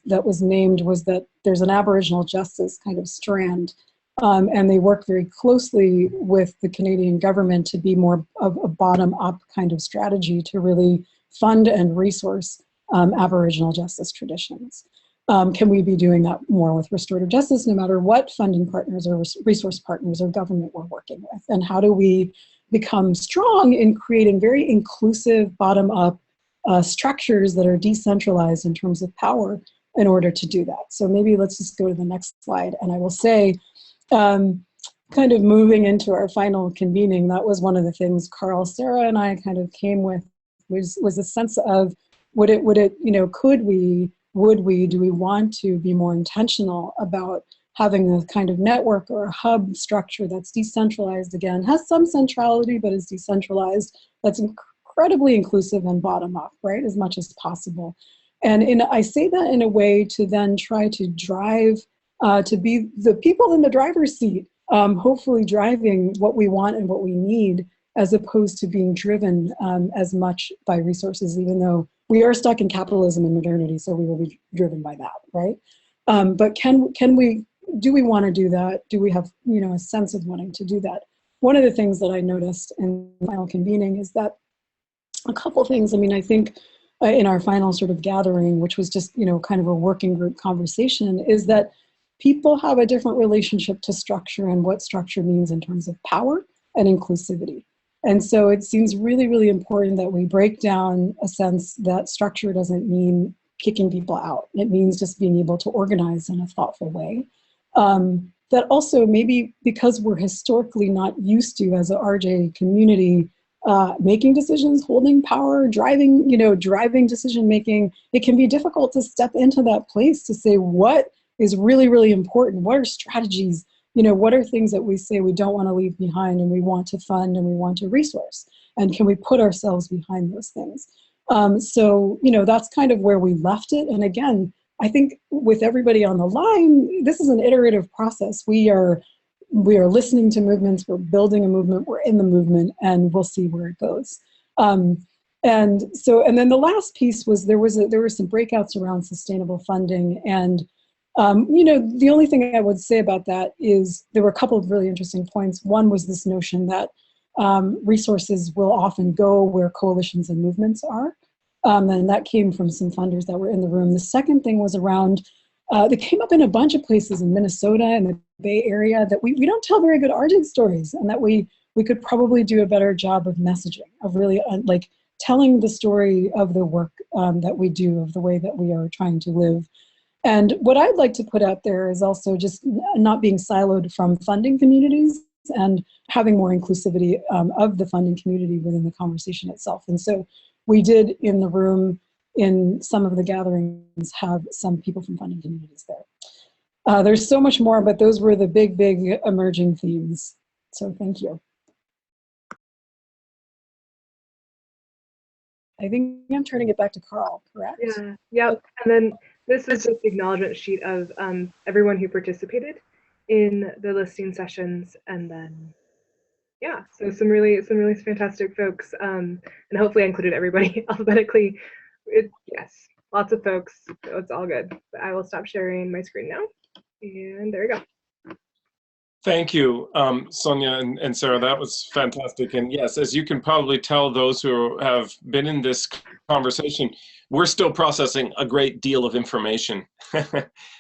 that was named was that there's an Aboriginal justice kind of strand, and they work very closely with the Canadian government to be more of a bottom-up kind of strategy to really fund and resource Aboriginal justice traditions. Can we be doing that more with restorative justice, no matter what funding partners or resource partners or government we're working with? And how do we become strong in creating very inclusive, bottom-up structures that are decentralized in terms of power in order to do that? So maybe let's just go to the next slide. And I will say, kind of moving into our final convening, that was one of the things Carl, Sarah, and I kind of came with, was a sense of, would it, you know, would we, do we want to be more intentional about having a kind of network or a hub structure that's decentralized, again, has some centrality, but is decentralized, that's incredibly inclusive and bottom up, right, as much as possible. And I say that in a way to then try to drive, to be the people in the driver's seat, hopefully driving what we want and what we need, as opposed to being driven as much by resources, even though we are stuck in capitalism and modernity, so we will be driven by that, right? But do we want to do that? Do we have, you know, a sense of wanting to do that? One of the things that I noticed in the final convening is that a couple things, I mean, I think in our final sort of gathering, which was just, you know, kind of a working group conversation, is that people have a different relationship to structure and what structure means in terms of power and inclusivity. And so it seems really, really important that we break down a sense that structure doesn't mean kicking people out. It means just being able to organize in a thoughtful way. That also maybe because we're historically not used to, as a RJ community, making decisions, holding power, driving decision-making, it can be difficult to step into that place to say what is really, really important. What are strategies? You know, what are things that we say we don't want to leave behind and we want to fund and we want to resource? And can we put ourselves behind those things? So, you know, that's kind of where we left it. And again, I think with everybody on the line, this is an iterative process. We are listening to movements, we're building a movement, we're in the movement, and we'll see where it goes. And then the last piece was there were some breakouts around sustainable funding. And you know, the only thing I would say about that is there were a couple of really interesting points. One was this notion that resources will often go where coalitions and movements are. And that came from some funders that were in the room. The second thing was around, they came up in a bunch of places in Minnesota and the Bay Area that we don't tell very good origin stories, and that we could probably do a better job of messaging, of really like telling the story of the work that we do, of the way that we are trying to live. And what I'd like to put out there is also just not being siloed from funding communities and having more inclusivity of the funding community within the conversation itself. And so we did in the room, in some of the gatherings, have some people from funding communities there. There's so much more, but those were the big, big emerging themes. So thank you. I think I'm turning it back to Carl, correct? Yeah, yep. And then this is just the acknowledgement sheet of everyone who participated in the listing sessions, and then yeah, so some really fantastic folks, and hopefully I included everybody alphabetically. Yes, lots of folks, so it's all good. But I will stop sharing my screen now, and there we go. Thank you, Sonia and Sarah. That was fantastic. And yes, as you can probably tell, those who have been in this conversation, we're still processing a great deal of information.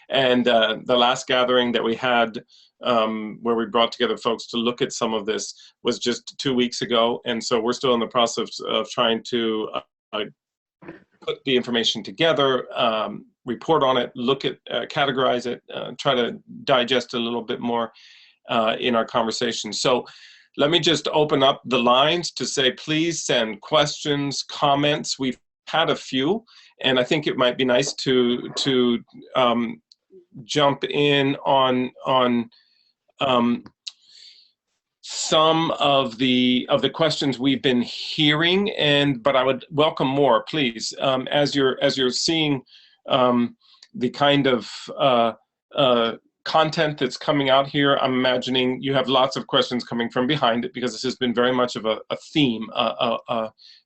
And the last gathering that we had, where we brought together folks to look at some of this, was just 2 weeks ago. And so we're still in the process of trying to put the information together, report on it, look at, categorize it, try to digest a little bit more in our conversation. So let me just open up the lines to say, please send questions, comments. We've had a few, and I think it might be nice to jump in on some of the questions we've been hearing, but I would welcome more, please. As you're seeing the kind of content that's coming out here. I'm imagining you have lots of questions coming from behind it, because this has been very much of a theme,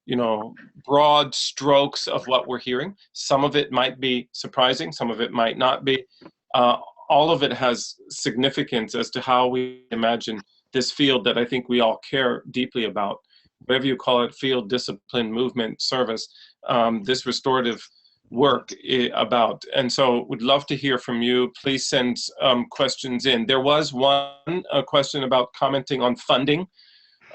you know, broad strokes of what we're hearing. Some of it might be surprising, some of it might not be. All of it has significance as to how we imagine this field that I think we all care deeply about, whatever you call it, field, discipline, movement, service, this restorative work about. And so would love to hear from you. Please send questions in. There was one question about commenting on funding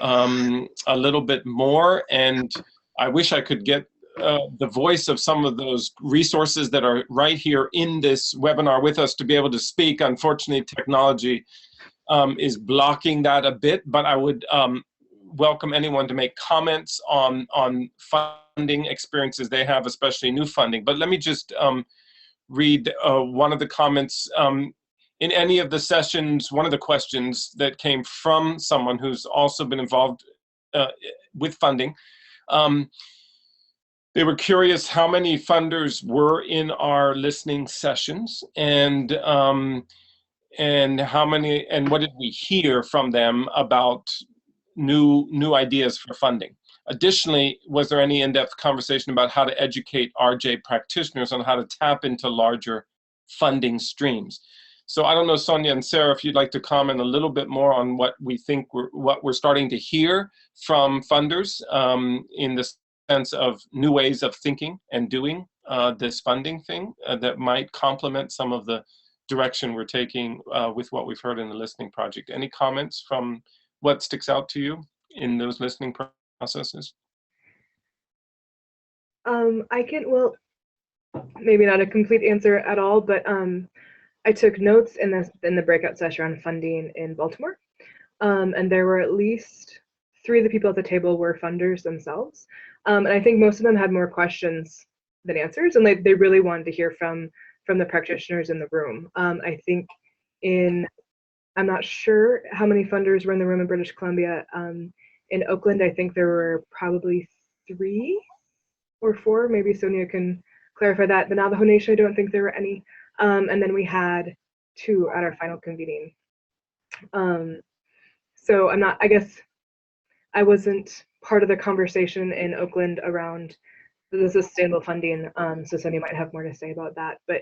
a little bit more, and I wish I could get the voice of some of those resources that are right here in this webinar with us to be able to speak. Unfortunately, technology is blocking that a bit, but I would welcome anyone to make comments on funding experiences they have, especially new funding. But let me just read one of the comments. In any of the sessions, one of the questions that came from someone who's also been involved with funding, they were curious how many funders were in our listening sessions, and how many, and what did we hear from them about new ideas for funding. Additionally, was there any in-depth conversation about how to educate RJ practitioners on how to tap into larger funding streams? So I don't know, Sonia and Sarah, if you'd like to comment a little bit more on what we think what we're starting to hear from funders in the sense of new ways of thinking and doing this funding thing that might complement some of the direction we're taking with what we've heard in the listening project. Any comments from what sticks out to you in those listening processes? I can, well, maybe not a complete answer at all, but I took notes in the breakout session on funding in Baltimore, and there were at least 3 of the people at the table were funders themselves, and I think most of them had more questions than answers, and they really wanted to hear from the practitioners in the room. I think I'm not sure how many funders were in the room in British Columbia. In Oakland, I think there were probably 3 or 4. Maybe Sonia can clarify that. The Navajo Nation, I don't think there were any. And then we had 2 at our final convening. So I guess I wasn't part of the conversation in Oakland around the sustainable funding. So Sonia might have more to say about that. But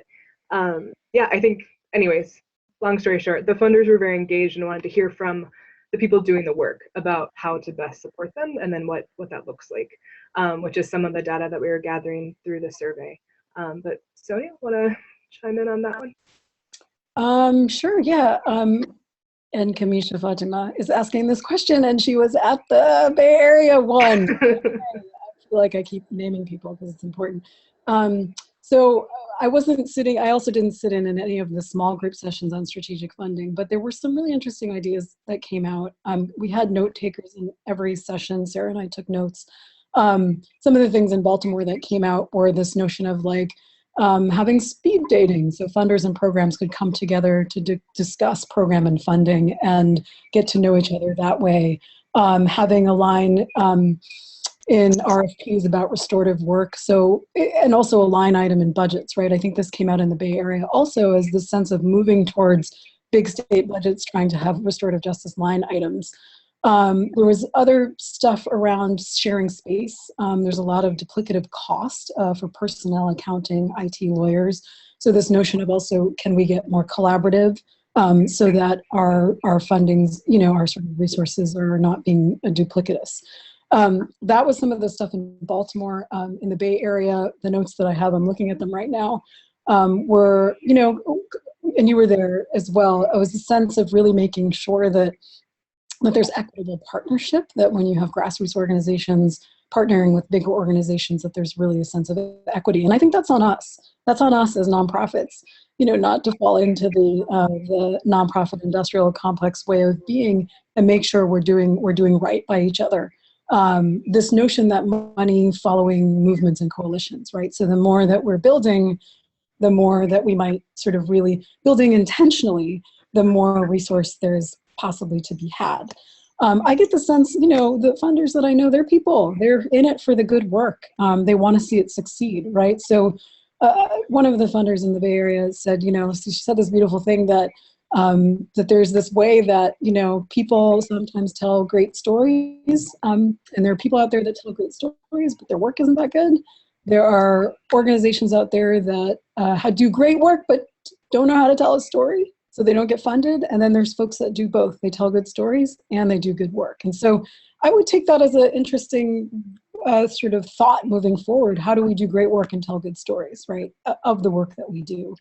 yeah, I think, anyways, long story short, the funders were very engaged and wanted to hear from the people doing the work about how to best support them, and then what that looks like, which is some of the data that we were gathering through the survey. But Sonia, want to chime in on that one? Sure, yeah. And Kamisha Fatima is asking this question, and she was at the Bay Area one. I feel like I keep naming people because it's important. So I wasn't sitting, I also didn't sit in any of the small group sessions on strategic funding, but there were some really interesting ideas that came out. We had note takers in every session. Sarah and I took notes. Some of the things in Baltimore that came out were this notion of like having speed dating. So funders and programs could come together to discuss program and funding and get to know each other that way. Having a line in RFPs about restorative work. So, and also a line item in budgets, right? I think this came out in the Bay Area also as the sense of moving towards big state budgets, trying to have restorative justice line items. There was other stuff around sharing space. There's a lot of duplicative cost for personnel, accounting, IT lawyers. So this notion of also, can we get more collaborative so that our fundings, you know, our sort of resources are not being duplicitous. That was some of the stuff in Baltimore. In the Bay Area, the notes that I have, I'm looking at them right now, were, you know, and you were there as well, it was a sense of really making sure that there's equitable partnership, that when you have grassroots organizations partnering with bigger organizations, that there's really a sense of equity. And I think that's on us. That's on us as nonprofits, you know, not to fall into the nonprofit industrial complex way of being, and make sure we're doing right by each other. This notion that money following movements and coalitions, right? So the more that we're building, the more that we might sort of really building intentionally, the more resource there's possibly to be had. I get the sense, you know, the funders that I know, they're people, they're in it for the good work. They want to see it succeed, right? So one of the funders in the Bay Area said, she said this beautiful thing that that there's this way that, people sometimes tell great stories, and there are people out there that tell great stories, but their work isn't that good. There are organizations out there that do great work, but don't know how to tell a story, so they don't get funded. And then there's folks that do both. They tell good stories and they do good work. And so I would take that as an interesting sort of thought moving forward. How do we do great work and tell good stories, right, of the work that we do?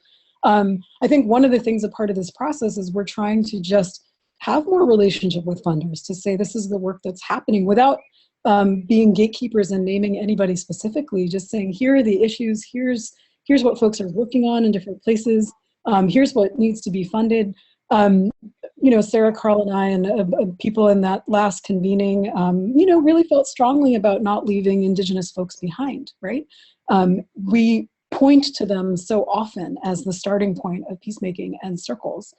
I think one of the things, a part of this process, is we're trying to just have more relationship with funders to say this is the work that's happening without being gatekeepers and naming anybody specifically, just saying here are the issues, here's what folks are working on in different places, here's what needs to be funded. Sarah, Carl, and I, and people in that last convening, really felt strongly about not leaving Indigenous folks behind, right? We point to them so often as the starting point of peacemaking and circles.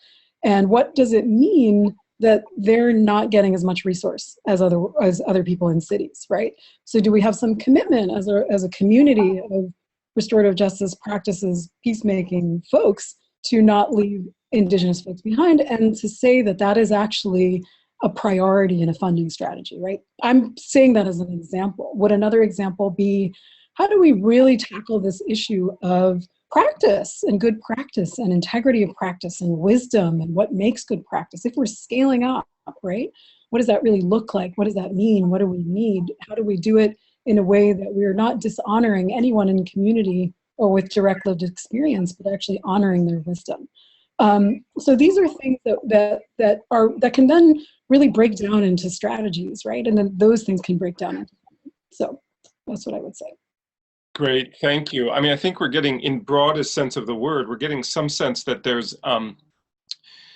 And what does it mean that they're not getting as much resource as other people in cities, right? So do we have some commitment as a community of restorative justice practices, peacemaking folks, to not leave Indigenous folks behind, and to say that that is actually a priority in a funding strategy, right? I'm saying that as an example. Would another example be, how do we really tackle this issue of practice and good practice and integrity of practice and wisdom and what makes good practice? If we're scaling up, right? What does that really look like? What does that mean? What do we need? How do we do it in a way that we're not dishonoring anyone in the community or with direct lived experience, but actually honoring their wisdom? So these are things that can then really break down into strategies, right? And then those things can break down into, so that's what I would say. Great, thank you. I mean, I think we're getting, in broadest sense of the word, we're getting some sense that there's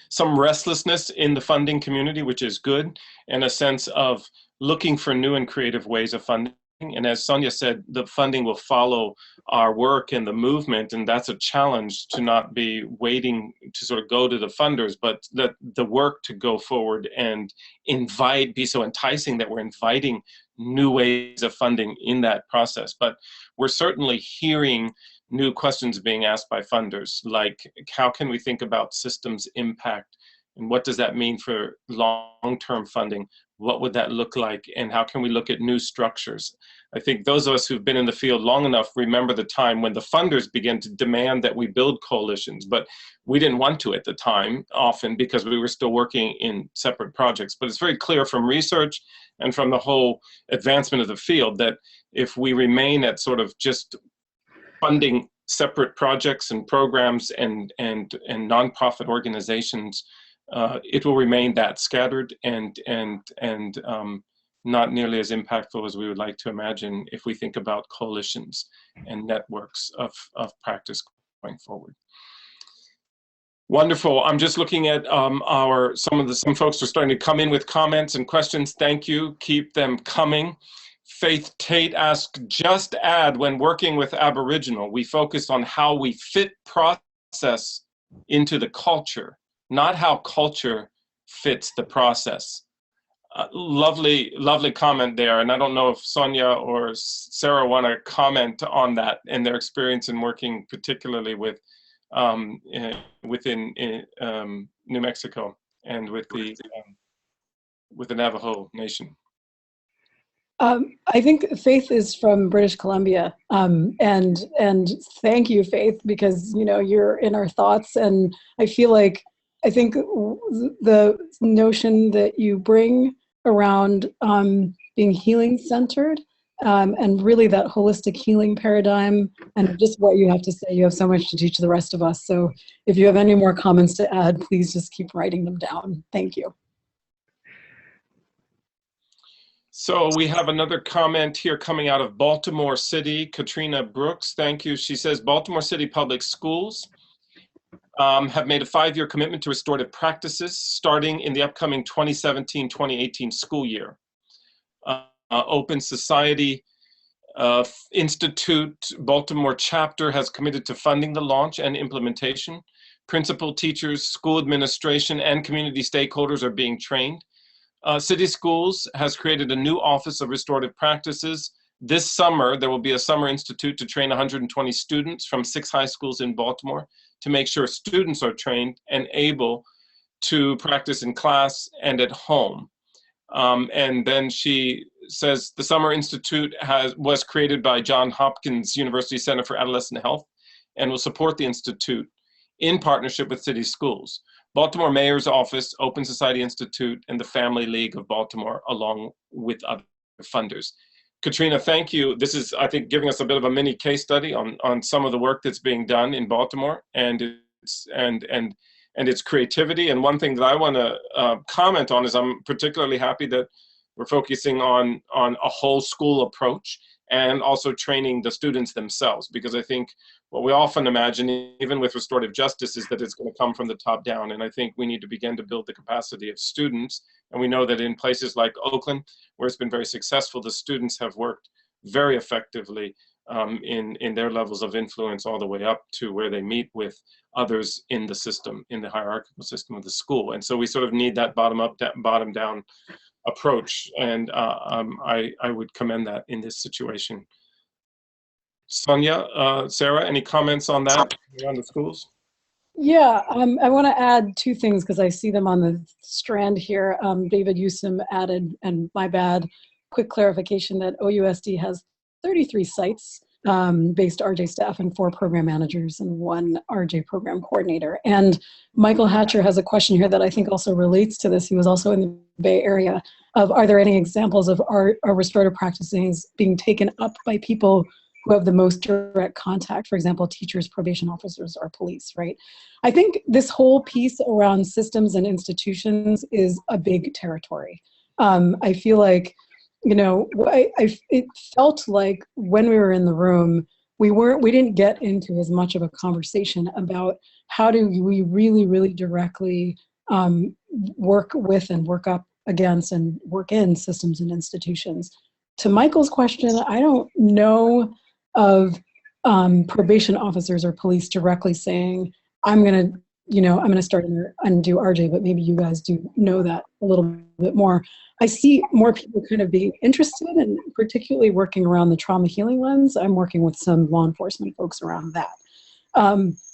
some restlessness in the funding community, which is good, and a sense of looking for new and creative ways of funding. And as Sonia said, the funding will follow our work and the movement, and that's a challenge, to not be waiting to sort of go to the funders, but that the work to go forward and be so enticing that we're inviting new ways of funding in that process. But we're certainly hearing new questions being asked by funders, like how can we think about systems impact, and what does that mean for long-term funding? What would that look like, and how can we look at new structures? I think those of us who've been in the field long enough remember the time when the funders began to demand that we build coalitions, but we didn't want to at the time, often because we were still working in separate projects. But it's very clear from research and from the whole advancement of the field that if we remain at sort of just funding separate projects and programs and nonprofit organizations, it will remain that scattered and not nearly as impactful as we would like to imagine if we think about coalitions and networks of practice going forward. Wonderful. I'm just looking at some folks are starting to come in with comments and questions. Thank you. Keep them coming. Faith Tate asked, just add, when working with Aboriginal, we focus on how we fit process into the culture, not how culture fits the process. Lovely, lovely comment there. And I don't know if Sonia or Sarah want to comment on that and their experience in working particularly with within New Mexico and with the Navajo Nation. I think Faith is from British Columbia, and thank you, Faith, because you're in our thoughts, and I think the notion that you bring around being healing centered, and really that holistic healing paradigm, and just what you have to say, you have so much to teach the rest of us. So if you have any more comments to add, please just keep writing them down. Thank you. So we have another comment here coming out of Baltimore City. Katrina Brooks, thank you. She says, Baltimore City Public Schools have made a 5-year commitment to restorative practices starting in the upcoming 2017-2018 school year. Open Society Institute Baltimore chapter has committed to funding the launch and implementation. Principal, teachers, school administration, and community stakeholders are being trained. City Schools has created a new Office of Restorative Practices This summer, there will be a summer institute to train 120 students from 6 high schools in Baltimore to make sure students are trained and able to practice in class and at home. And then she says the Summer Institute was created by Johns Hopkins University Center for Adolescent Health and will support the Institute in partnership with city schools. Baltimore Mayor's Office, Open Society Institute, and the Family League of Baltimore, along with other funders. Katrina, thank you. This is, I think, giving us a bit of a mini case study on some of the work that's being done in Baltimore and its creativity. And one thing that I want to comment on is I'm particularly happy that we're focusing on a whole school approach and also training the students themselves, because I think what we often imagine, even with restorative justice, is that it's going to come from the top down. And I think we need to begin to build the capacity of students. And we know that in places like Oakland, where it's been very successful, the students have worked very effectively in their levels of influence all the way up to where they meet with others in the system, in the hierarchical system of the school. And so we sort of need that bottom-up, bottom-down approach. And I would commend that in this situation. Sonia, Sarah, any comments on that around the schools? Yeah, I want to add 2 things because I see them on the strand here. David Newsom added, and my bad, quick clarification that OUSD has 33 sites, based RJ staff and 4 program managers and 1 RJ program coordinator. And Michael Hatcher has a question here that I think also relates to this. He was also in the Bay Area of, are there any examples of our restorative practices being taken up by people who have the most direct contact, for example, teachers, probation officers, or police, right? I think this whole piece around systems and institutions is a big territory. I feel like, you know, it felt like when we were in the room, we didn't get into as much of a conversation about how do we really, really directly work with and work up against and work in systems and institutions. To Michael's question, I don't know of probation officers or police directly saying, I'm going to start and do RJ, but maybe you guys do know that a little bit more. I see more people kind of being interested and particularly working around the trauma healing lens. I'm working with some law enforcement folks around that.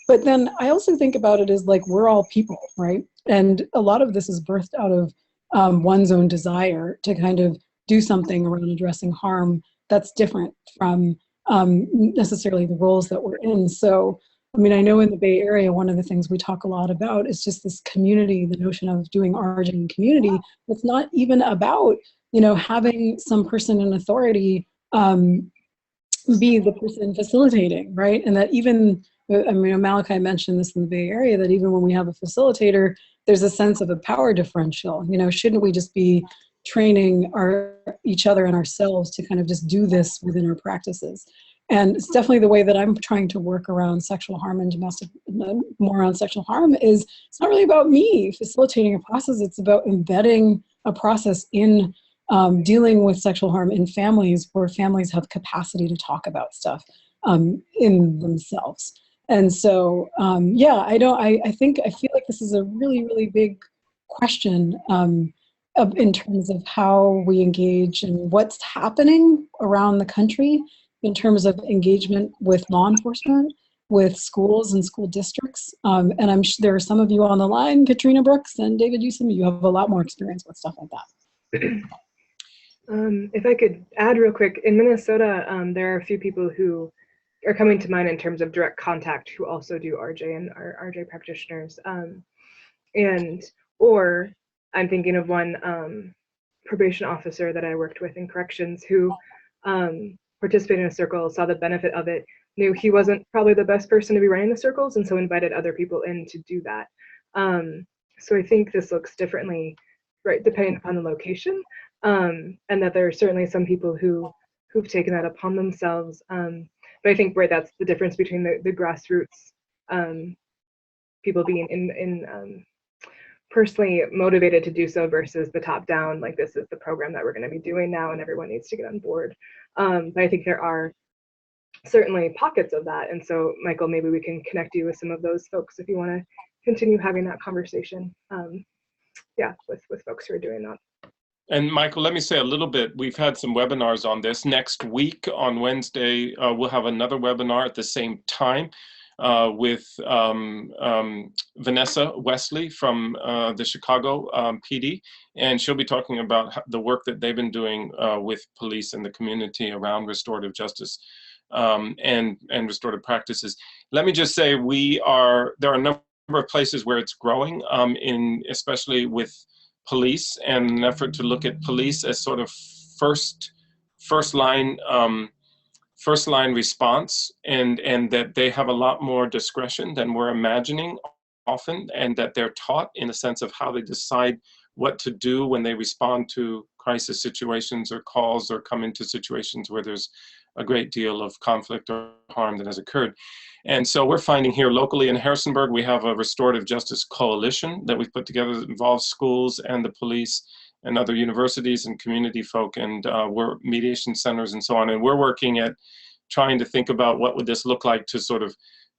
But then I also think about it as like, we're all people, right? And a lot of this is birthed out of one's own desire to kind of do something around addressing harm that's different from necessarily the roles that we're in. So, I mean, I know in the Bay Area, one of the things we talk a lot about is just this community, the notion of doing RJ in community. It's not even about, you know, having some person in authority be the person facilitating, right? And that even, I mean, Malachi mentioned this in the Bay Area, that even when we have a facilitator, there's a sense of a power differential. You know, shouldn't we just be training each other and ourselves to kind of just do this within our practices? And it's definitely the way that I'm trying to work around sexual harm and domestic, more around sexual harm, is it's not really about me facilitating a process. It's about embedding a process in dealing with sexual harm in families where families have capacity to talk about stuff in themselves. And so, yeah, I feel like this is a really, really big question in terms of how we engage and what's happening around the country in terms of engagement with law enforcement, with schools and school districts. And I'm sure there are some of you on the line, Katrina Brooks and David Newsom, you have a lot more experience with stuff like that. If I could add real quick, in Minnesota, there are a few people who are coming to mind in terms of direct contact who also do RJ and are RJ practitioners. Or I'm thinking of one probation officer that I worked with in corrections who participated in a circle, saw the benefit of it, knew he wasn't probably the best person to be running the circles, and so invited other people in to do that. So I think this looks differently, right, depending upon the location, and that there are certainly some people who've taken that upon themselves. But I think, right, that's the difference between the grassroots people being in personally motivated to do so versus the top down, like this is the program that we're going to be doing now and everyone needs to get on board. But I think there are certainly pockets of that. And so, Michael, maybe we can connect you with some of those folks if you want to continue having that conversation, yeah, with folks who are doing that. And Michael, let me say a little bit. We've had some webinars on this. Next week on Wednesday, we'll have another webinar at the same time with Vanessa Wesley from the Chicago PD. And she'll be talking about the work that they've been doing with police and the community around restorative justice and restorative practices. Let me just say, there are a number of places where it's growing, especially with police, and an effort to look at police as sort of first line response, and that they have a lot more discretion than we're imagining often, and that they're taught in the sense of how they decide what to do when they respond to crisis situations or calls or come into situations where there's a great deal of conflict or harm that has occurred. And so we're finding here locally in Harrisonburg, we have a restorative justice coalition that we've put together that involves schools and the police and other universities and community folk, and we're mediation centers and so on. And we're working at trying to think about what would this look like to sort of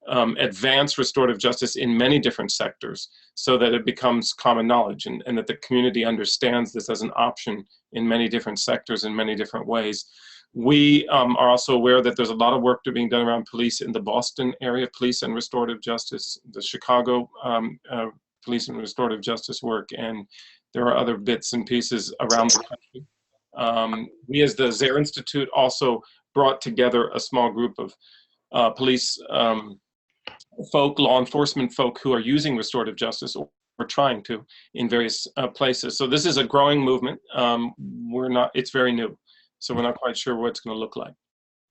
advance restorative justice in many different sectors so that it becomes common knowledge, and that the community understands this as an option in many different sectors in many different ways. We are also aware that there's a lot of work being done around police in the Boston area, police and restorative justice, the Chicago police and restorative justice work, and there are other bits and pieces around the country. We as the Zehr Institute also brought together a small group of police folk, law enforcement folk who are using restorative justice or trying to in various places. So this is a growing movement. It's very new. So we're not quite sure what it's going to look like.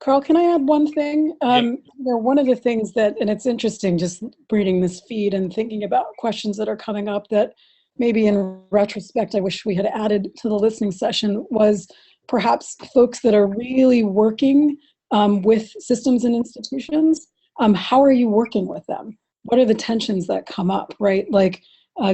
Carl, can I add one thing? Yeah. One of the things that, and it's interesting just reading this feed and thinking about questions that are coming up that maybe in retrospect I wish we had added to the listening session, was perhaps folks that are really working with systems and institutions. How are you working with them? What are the tensions that come up, right? Like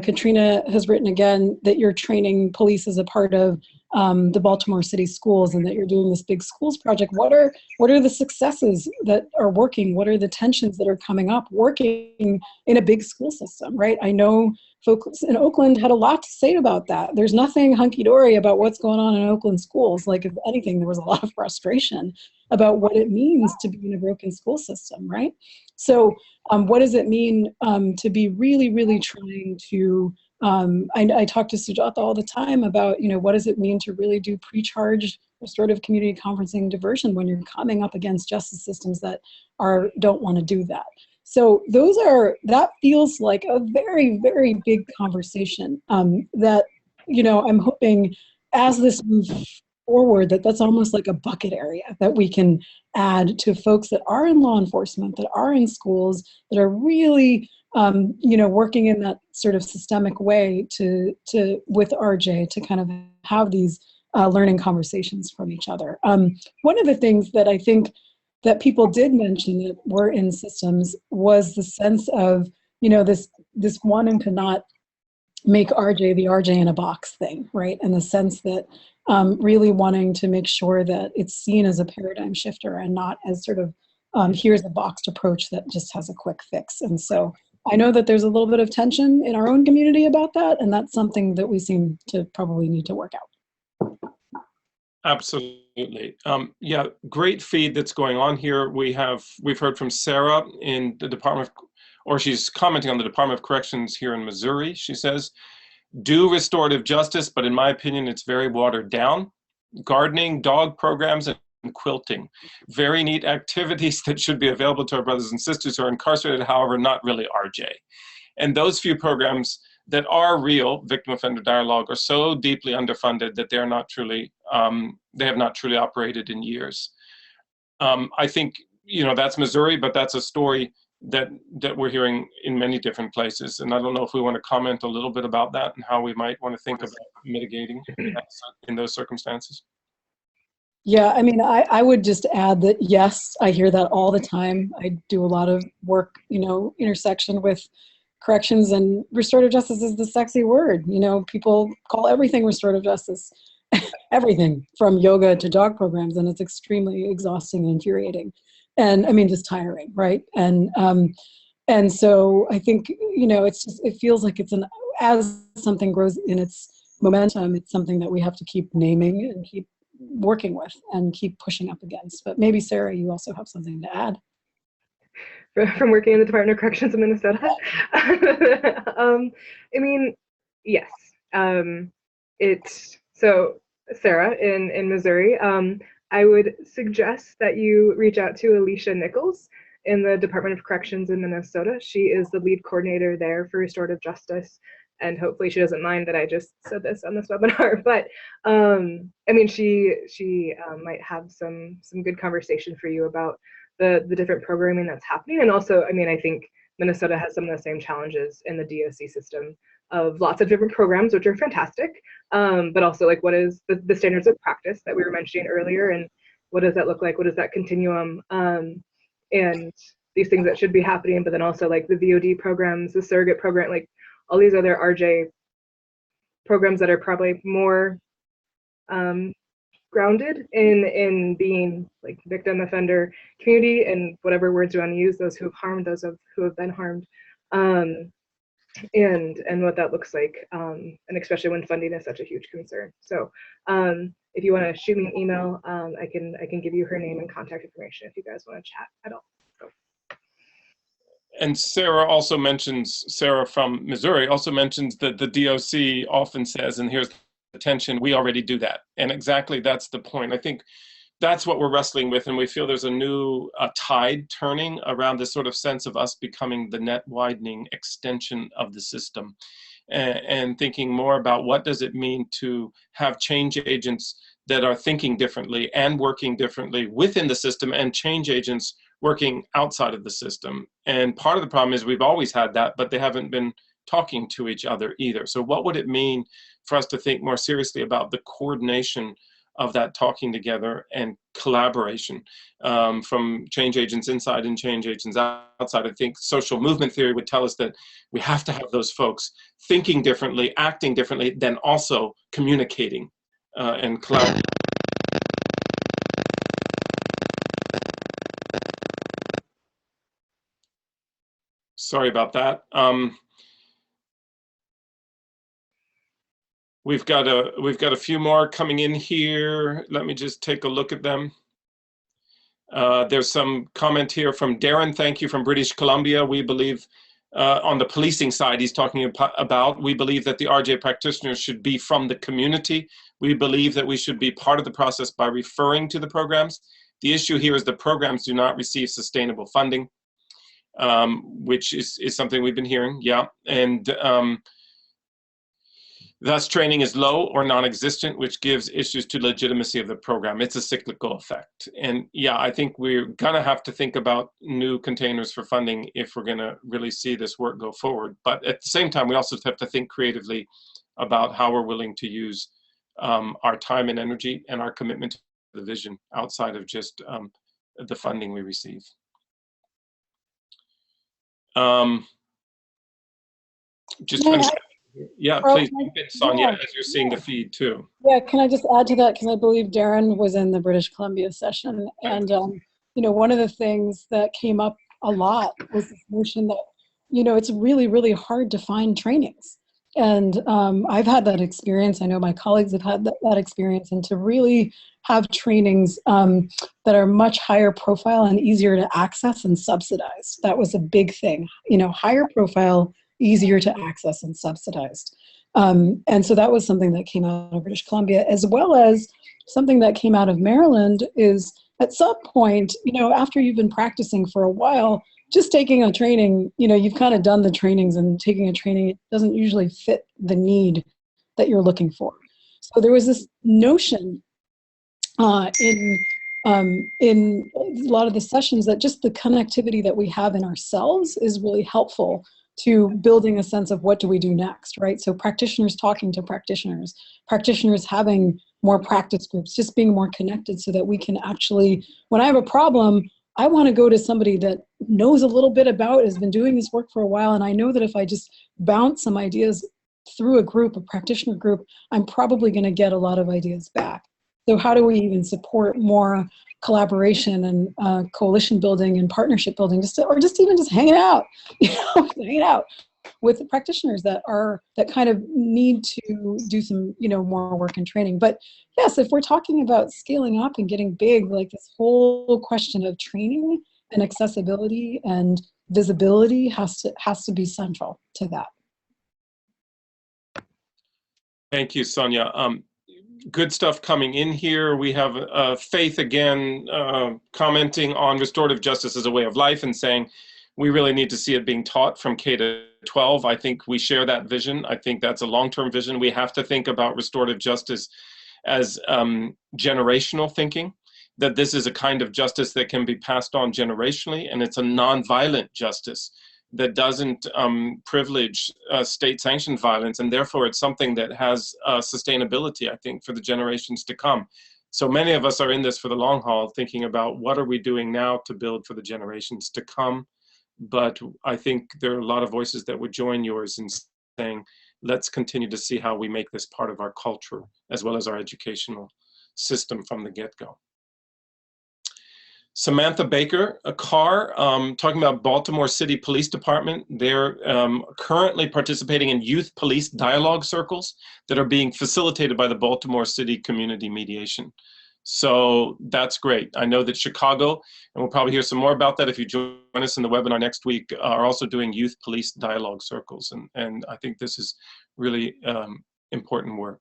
Katrina has written again that you're training police as a part of the Baltimore City schools, and that you're doing this big schools project. What are the successes that are working? What are the tensions that are coming up working in a big school system, right? I know folks in Oakland had a lot to say about that. There's nothing hunky-dory about what's going on in Oakland schools. Like, if anything, there was a lot of frustration about what it means to be in a broken school system, right? So what does it mean to be really, really trying to, I talk to Sujata all the time about, what does it mean to really do pre-charged restorative community conferencing diversion when you're coming up against justice systems that don't want to do that. So that feels like a very, very big conversation that, I'm hoping as this moves forward, that's almost like a bucket area that we can add to folks that are in law enforcement, that are in schools, that are really, working in that sort of systemic way with RJ to kind of have these learning conversations from each other. One of the things that I think that people did mention that were in systems was the sense of, this wanting to not make RJ the RJ in a box thing, right? And the sense that really wanting to make sure that it's seen as a paradigm shifter and not as sort of, here's a boxed approach that just has a quick fix. And so I know that there's a little bit of tension in our own community about that, and that's something that we seem to probably need to work out. Absolutely. Yeah, great feed that's going on here. We've heard from Sarah in the she's commenting on the Department of Corrections here in Missouri. She says, do restorative justice, but in my opinion, it's very watered down. Gardening, dog programs, and quilting. Very neat activities that should be available to our brothers and sisters who are incarcerated, however, not really RJ. And those few programs that are real, victim-offender dialogue, are so deeply underfunded that they're not truly, they have not truly operated in years. I think, that's Missouri, but that's a story that we're hearing in many different places. And I don't know if we want to comment a little bit about that and how we might want to think about mitigating in those circumstances. Yeah, I mean, I would just add that, yes, I hear that all the time. I do a lot of work, intersection with corrections, and restorative justice is the sexy word. People call everything restorative justice, everything from yoga to dog programs, and it's extremely exhausting and infuriating. And I mean, just tiring, right? And so I think, it feels like as something grows in its momentum. It's something that we have to keep naming and keep working with and keep pushing up against. But maybe, Sarah, you also have something to add. From working in the Department of Corrections in Minnesota. I mean, yes. So Sarah in Missouri, I would suggest that you reach out to Alicia Nichols in the Department of Corrections in Minnesota. She is the lead coordinator there for Restorative Justice, and hopefully she doesn't mind that I just said this on this webinar. But I mean, she might have some good conversation for you about the different programming that's happening. And also, I mean, I think Minnesota has some of the same challenges in the DOC system of lots of different programs, which are fantastic, but also like what is the standards of practice that we were mentioning earlier, and what does that look like? What is that continuum? And these things that should be happening, but then also like the VOD programs, the surrogate program, like all these other RJ programs that are probably more grounded in being like victim, offender, community, and whatever words you want to use, those who have harmed, those who have been harmed, and what that looks like, and especially when funding is such a huge concern. So if you want to shoot me an email, I can give you her name and contact information if you guys want to chat at all. So. And Sarah from Missouri also mentions that the DOC often says, and here's the tension, we already do that. And exactly that's the point. I think that's what we're wrestling with, and we feel there's a new tide turning around this sort of sense of us becoming the net widening extension of the system, and thinking more about what does it mean to have change agents that are thinking differently and working differently within the system, and change agents working outside of the system. And part of the problem is we've always had that, but they haven't been talking to each other either. So what would it mean for us to think more seriously about the coordination of that talking together and collaboration from change agents inside and change agents outside? I think social movement theory would tell us that we have to have those folks thinking differently, acting differently, then also communicating and collaborating. Sorry about that. We've got a few more coming in here. Let me just take a look at them. There's some comment here from Darren. Thank you, from British Columbia. We believe on the policing side, he's talking about, we believe that the RJ practitioners should be from the community. We believe that we should be part of the process by referring to the programs. The issue here is the programs do not receive sustainable funding, which is something we've been hearing, yeah. And thus training is low or non-existent, which gives issues to legitimacy of the program. It's a cyclical effect. And yeah, I think we're gonna have to think about new containers for funding if we're gonna really see this work go forward. But at the same time, we also have to think creatively about how we're willing to use our time and energy and our commitment to the vision outside of just the funding we receive. Yeah, please, Sonia, as you're seeing the feed too. Yeah, can I just add to that? Because I believe Darren was in the British Columbia session. And, you know, one of the things that came up a lot was this notion that, you know, it's really, really hard to find trainings. And I've had that experience. I know my colleagues have had that experience. And to really have trainings that are much higher profile and easier to access and subsidize, that was a big thing. You know, higher profile, easier to access and subsidized. And so that was something that came out of British Columbia, as well as something that came out of Maryland is at some point, you know, after you've been practicing for a while, just taking a training, you know, you've kind of done the trainings, and taking a training, it doesn't usually fit the need that you're looking for. So there was this notion in a lot of the sessions that just the connectivity that we have in ourselves is really helpful to building a sense of what do we do next, right? So practitioners talking to practitioners, practitioners having more practice groups, just being more connected so that we can actually, when I have a problem, I want to go to somebody that knows a little bit about, has been doing this work for a while, and I know that if I just bounce some ideas through a group, a practitioner group, I'm probably going to get a lot of ideas back. So how do we even support more collaboration and coalition building and partnership building, or just even just hanging out, you know, hanging out. with the practitioners that kind of need to do some, more work and training. But yes, if we're talking about scaling up and getting big, like this whole question of training and accessibility and visibility has to be central to that. Thank you, Sonia. Good stuff coming in here. We have Faith again commenting on restorative justice as a way of life and saying we really need to see it being taught from K to 12. I think we share that vision. I think that's a long-term vision. We have to think about restorative justice as generational thinking, that this is a kind of justice that can be passed on generationally, and it's a non-violent justice that doesn't privilege state-sanctioned violence, and therefore it's something that has sustainability, I think, for the generations to come. So many of us are in this for the long haul, thinking about what are we doing now to build for the generations to come. But I think there are a lot of voices that would join yours in saying, let's continue to see how we make this part of our culture, as well as our educational system from the get-go. Samantha Baker, a car, talking about Baltimore City Police Department. They're currently participating in youth police dialogue circles that are being facilitated by the Baltimore City Community Mediation. So that's great. I know that Chicago, and we'll probably hear some more about that if you join us in the webinar next week, are also doing youth police dialogue circles. And I think this is really important work.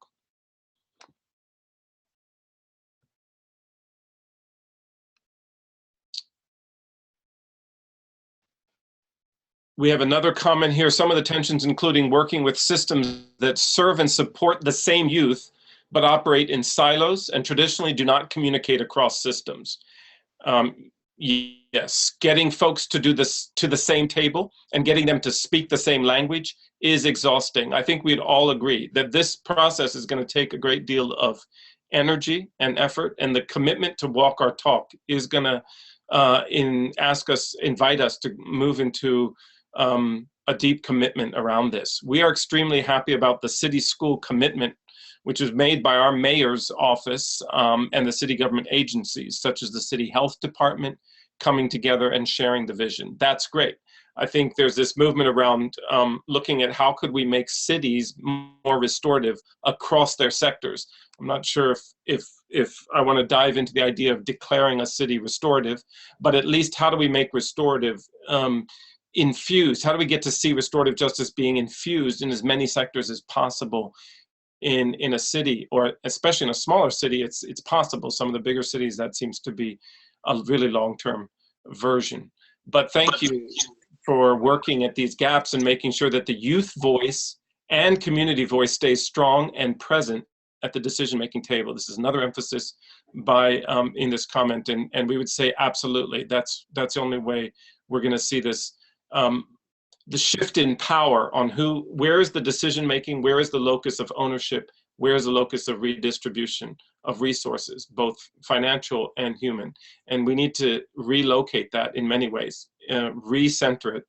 We have another comment here. Some of the tensions including working with systems that serve and support the same youth, but operate in silos and traditionally do not communicate across systems. Yes, getting folks to do this to the same table and getting them to speak the same language is exhausting. I think we'd all agree that this process is going to take a great deal of energy and effort, and the commitment to walk our talk is going to invite us to move into a deep commitment around this. We are extremely happy about the city school commitment, which was made by our mayor's office and the city government agencies, such as the city health department, coming together and sharing the vision. That's great. I think there's this movement around looking at how could we make cities more restorative across their sectors. I'm not sure if I want to dive into the idea of declaring a city restorative, but at least how do we make restorative infused? How do we get to see restorative justice being infused in as many sectors as possible in a city, or especially in a smaller city? It's possible. Some of the bigger cities, that seems to be a really long-term version. But thank you for working at these gaps and making sure that the youth voice and community voice stays strong and present at the decision-making table. This is another emphasis by in this comment, and we would say absolutely. That's the only way we're going to see this. The shift in power on where is the decision making, where is the locus of ownership, where is the locus of redistribution of resources, both financial and human. And we need to relocate that in many ways, recenter it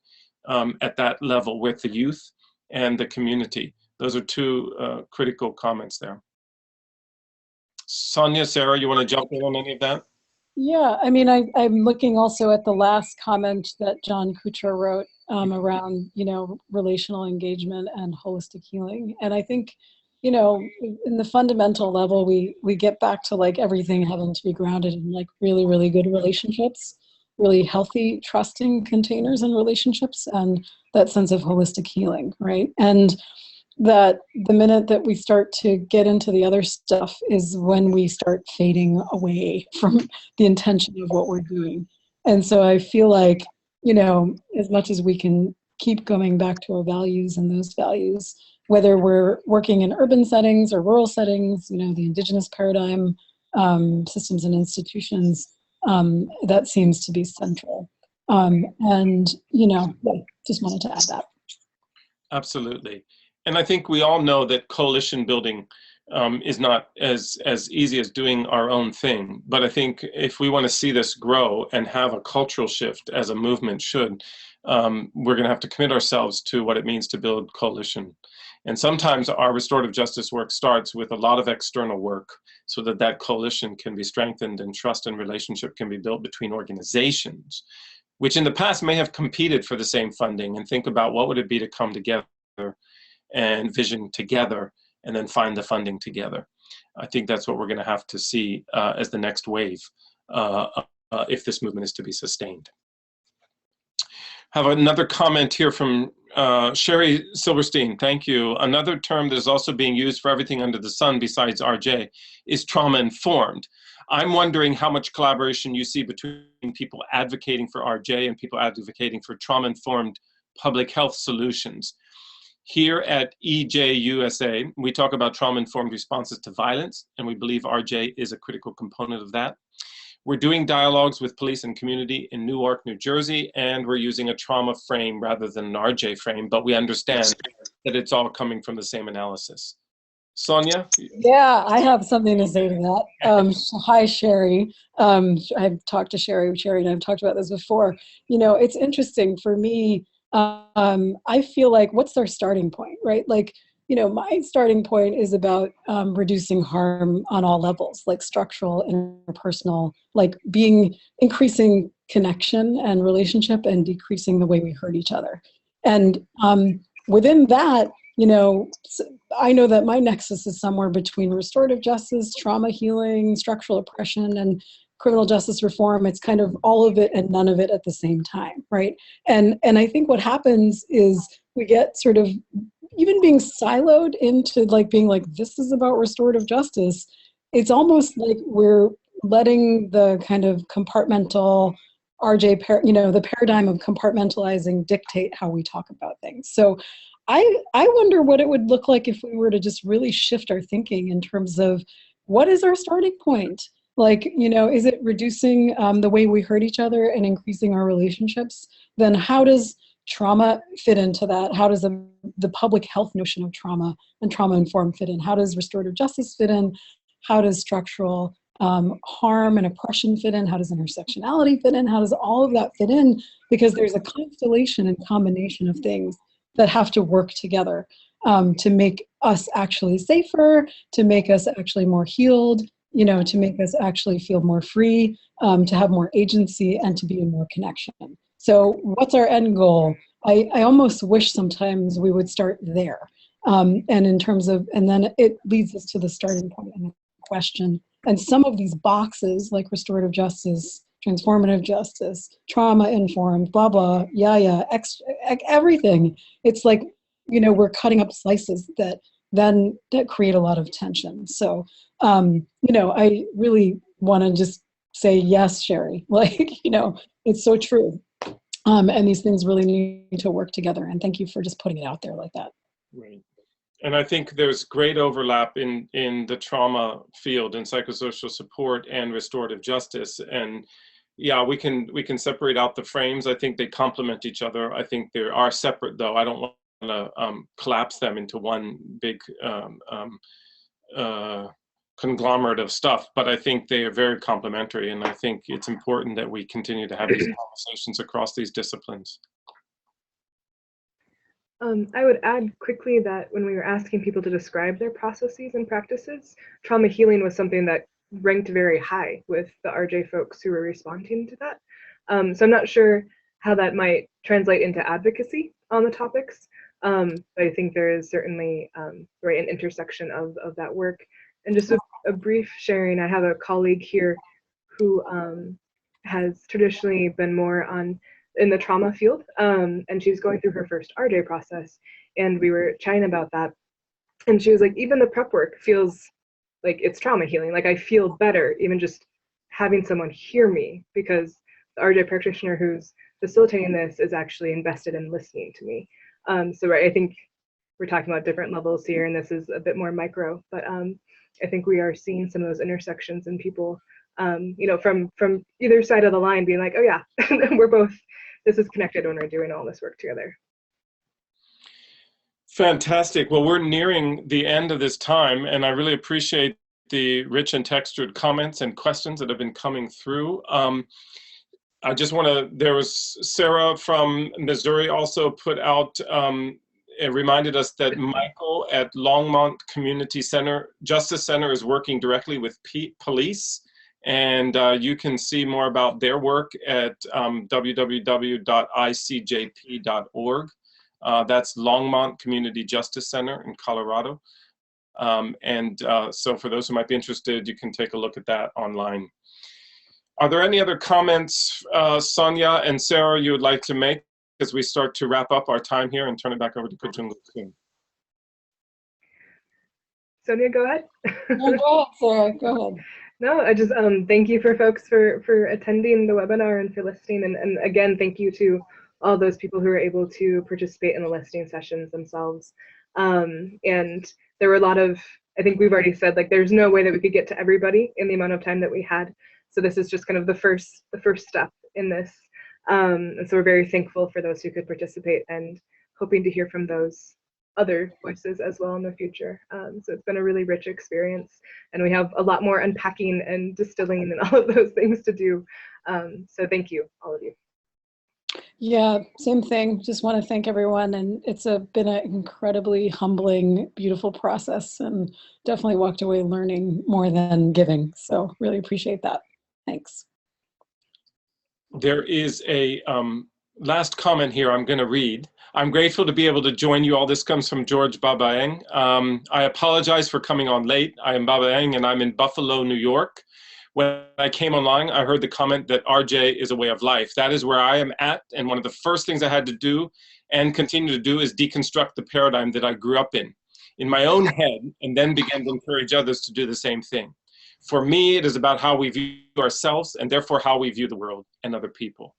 at that level with the youth and the community. Those are two critical comments there. Sonia, Sarah, you want to jump in on any of that? Yeah, I mean, I'm looking also at the last comment that John Kuchar wrote around, relational engagement and holistic healing. And I think, in the fundamental level, we get back to like everything having to be grounded in like really, really good relationships, really healthy, trusting containers and relationships, and that sense of holistic healing, right? And that the minute that we start to get into the other stuff is when we start fading away from the intention of what we're doing. And so I feel like, as much as we can keep going back to our values and those values, whether we're working in urban settings or rural settings, the Indigenous Paradigm, systems and institutions, that seems to be central. Just wanted to add that. Absolutely. And I think we all know that coalition building is not as easy as doing our own thing. But I think if we want to see this grow and have a cultural shift as a movement should, we're going to have to commit ourselves to what it means to build coalition. And sometimes our restorative justice work starts with a lot of external work so that coalition can be strengthened and trust and relationship can be built between organizations which in the past may have competed for the same funding, and think about what would it be to come together and vision together and then find the funding together. I think that's what we're going to have to see as the next wave if this movement is to be sustained. Have another comment here from Sherry Silverstein. Thank you. Another term that is also being used for everything under the sun besides RJ is trauma-informed. I'm wondering how much collaboration you see between people advocating for RJ and people advocating for trauma-informed public health solutions. Here at EJUSA, we talk about trauma-informed responses to violence, and we believe RJ is a critical component of that. We're doing dialogues with police and community in Newark, New Jersey, and we're using a trauma frame rather than an RJ frame, but we understand that it's all coming from the same analysis. Sonia? Yeah, I have something to say to that. Hi, Sherry. I've talked to Sherry and I've talked about this before. You know, it's interesting for me. I feel like, what's our starting point, right? Like, you know, my starting point is about reducing harm on all levels, like structural, interpersonal, like increasing connection and relationship and decreasing the way we hurt each other. And within that, you know, I know that my nexus is somewhere between restorative justice, trauma healing, structural oppression, and criminal justice reform. It's kind of all of it and none of it at the same time, right? And I think what happens is we get sort of even being siloed into like being like, this is about restorative justice. It's almost like we're letting the kind of compartmental you know, the paradigm of compartmentalizing dictate how we talk about things. So I wonder what it would look like if we were to just really shift our thinking in terms of what is our starting point? Like, you know, is it reducing the way we hurt each other and increasing our relationships? Then how does trauma fit into that? How does the public health notion of trauma and trauma-informed fit in? How does restorative justice fit in? How does structural harm and oppression fit in? How does intersectionality fit in? How does all of that fit in? Because there's a constellation and combination of things that have to work together to make us actually safer, to make us actually more healed, you know, to make us actually feel more free, to have more agency, and to be in more connection. So what's our end goal? I almost wish sometimes we would start there. And in terms of, and then it leads us to the starting point and the question. And some of these boxes, like restorative justice, transformative justice, trauma-informed, blah, blah, everything. It's like, you know, we're cutting up slices that create a lot of tension. So, you know, I really want to just say, yes, Sherry, like, you know, it's so true. And these things really need to work together. And thank you for just putting it out there like that. Right. And I think there's great overlap in the trauma field and psychosocial support and restorative justice. And yeah, we can separate out the frames. I think they complement each other. I think they are separate, though. I don't want to collapse them into one big conglomerate of stuff, but I think they are very complementary, and I think it's important that we continue to have these conversations across these disciplines. I would add quickly that when we were asking people to describe their processes and practices, trauma healing was something that ranked very high with the RJ folks who were responding to that. So I'm not sure how that might translate into advocacy on the topics, but I think there is certainly right, an intersection of that work. And just a brief sharing, I have a colleague here who has traditionally been more in the trauma field, and she's going through her first RJ process, and we were chatting about that, and she was like, even the prep work feels like it's trauma healing. Like I feel better even just having someone hear me, because the RJ practitioner who's facilitating this is actually invested in listening to me. So right, I think we're talking about different levels here, and this is a bit more micro, but I think we are seeing some of those intersections in people, you know, from either side of the line being like, oh yeah, we're both, this is connected when we're doing all this work together. Fantastic. Well, we're nearing the end of this time, and I really appreciate the rich and textured comments and questions that have been coming through. I just want to, there was Sarah from Missouri also put out, it reminded us that Michael at Longmont Community Center, Justice Center is working directly with police And you can see more about their work at www.icjp.org. That's Longmont Community Justice Center in Colorado. So for those who might be interested, you can take a look at that online. Are there any other comments, Sonia and Sarah, you would like to make as we start to wrap up our time here and turn it back over to Kajungu soon? Sonia, go ahead. No, go ahead, Sarah. Go ahead. No, I just thank you for folks for attending the webinar and for listening. And again, thank you to all those people who were able to participate in the listening sessions themselves. And there were a lot of, I think we've already said, like, there's no way that we could get to everybody in the amount of time that we had. So this is just kind of the first step in this. And so we're very thankful for those who could participate and hoping to hear from those other voices as well in the future. So it's been a really rich experience, and we have a lot more unpacking and distilling and all of those things to do. So thank you, all of you. Yeah, same thing. Just want to thank everyone, and it's been an incredibly humbling, beautiful process, and definitely walked away learning more than giving. So really appreciate that. Thanks. There is a last comment here I'm going to read. I'm grateful to be able to join you all. This comes from George Babaeng. I apologize for coming on late. I am Babaeng and I'm in Buffalo, New York. When I came online, I heard the comment that RJ is a way of life. That is where I am at. And one of the first things I had to do and continue to do is deconstruct the paradigm that I grew up in my own head, and then begin to encourage others to do the same thing. For me, it is about how we view ourselves and therefore how we view the world and other people.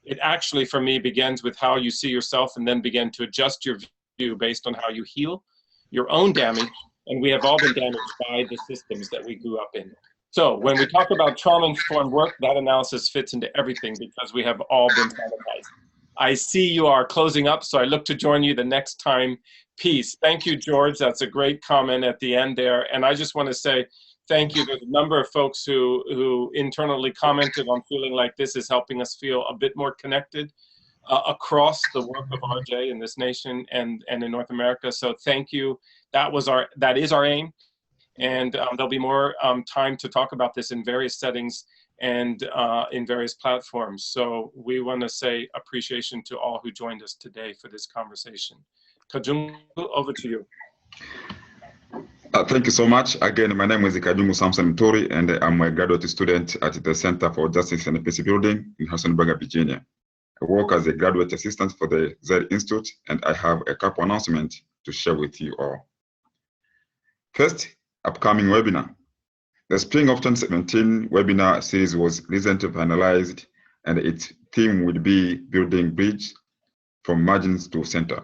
It actually, for me, begins with how you see yourself and then begin to adjust your view based on how you heal your own damage. And we have all been damaged by the systems that we grew up in. So when we talk about trauma-informed work, that analysis fits into everything because we have all been traumatized. I see you are closing up, so I look to join you the next time. Peace. Thank you, George. That's a great comment at the end there. And I just want to say, thank you. There's a number of folks who internally commented on feeling like this is helping us feel a bit more connected across the work of RJ in this nation and in North America. So thank you. That is our aim. And there'll be more time to talk about this in various settings and in various platforms. So we want to say appreciation to all who joined us today for this conversation. Kajungu, over to you. Thank you so much. Again, my name is Kajungu Samson Tori, and I'm a graduate student at the Center for Justice and Peace Building in Harrisonburg, Virginia. I work as a graduate assistant for the Zehr Institute, and I have a couple announcements to share with you all. First, upcoming webinar. The Spring of 2017 webinar series was recently finalized, and its theme will be Building Bridge from Margins to Center.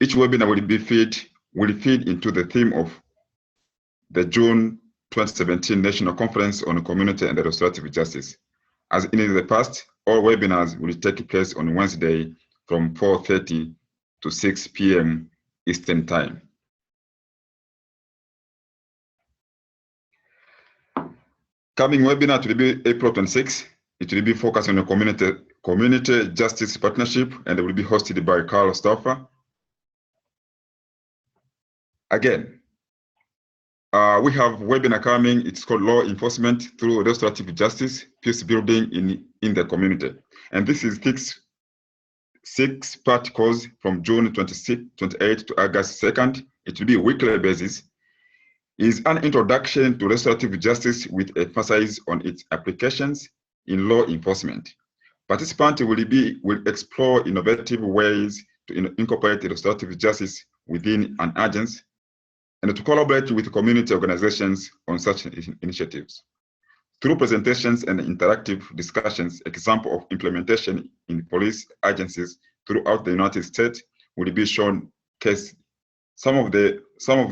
Each webinar will feed into the theme of the June 2017 National Conference on Community and Restorative Justice. As in the past, all webinars will take place on Wednesday from 4:30 to 6 p.m. Eastern Time. Coming webinar will be April 26. It will be focused on a community justice partnership, and it will be hosted by Stauffer. Again, we have webinar coming. It's called Law Enforcement Through Restorative Justice, Peace Building in the Community. And this is six-part course from June 28 to August 2nd. It will be a weekly basis. Is an introduction to restorative justice with emphasis on its applications in law enforcement. Participants will explore innovative ways to incorporate restorative justice within an agency and to collaborate with community organizations on such initiatives. Through presentations and interactive discussions, example of implementation in police agencies throughout the United States will be shown case. Some of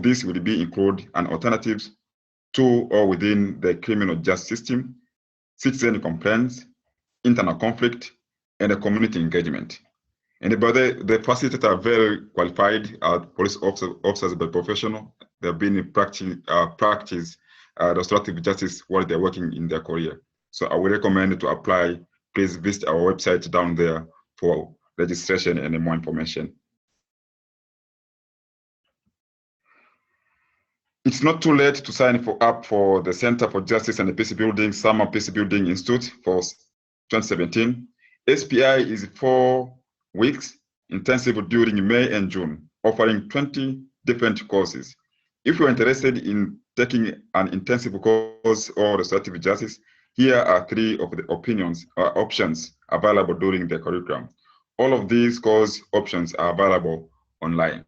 these will be include an alternatives to or within the criminal justice system, citizen complaints, internal conflict, and a community engagement. And by the facilitators are very qualified police officers by professional. They've been in practice restorative justice while they're working in their career. So I would recommend to apply. Please visit our website down there for registration and more information. It's not too late to sign up for the Center for Justice and Peace Building Summer Peace Building Institute for 2017. SPI is 4 weeks intensive during May and June, offering 20 different courses. If you're interested in taking an intensive course or restorative justice, here are 3 of the options available during the curriculum. All of these course options are available online.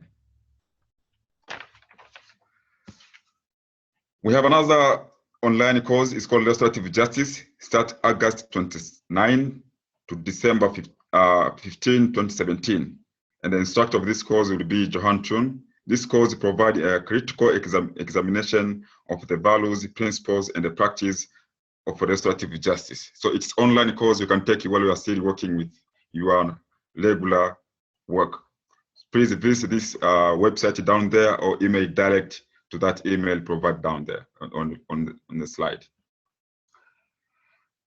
We have another online course. It's called Restorative Justice. Start August 29 to December 15, 2017. And the instructor of this course will be Johan Chun. This course provides a critical examination of the values, principles, and the practice of restorative justice. So it's online course you can take while you are still working with your regular work. Please visit this website down there or email direct to that email provided down there on the slide.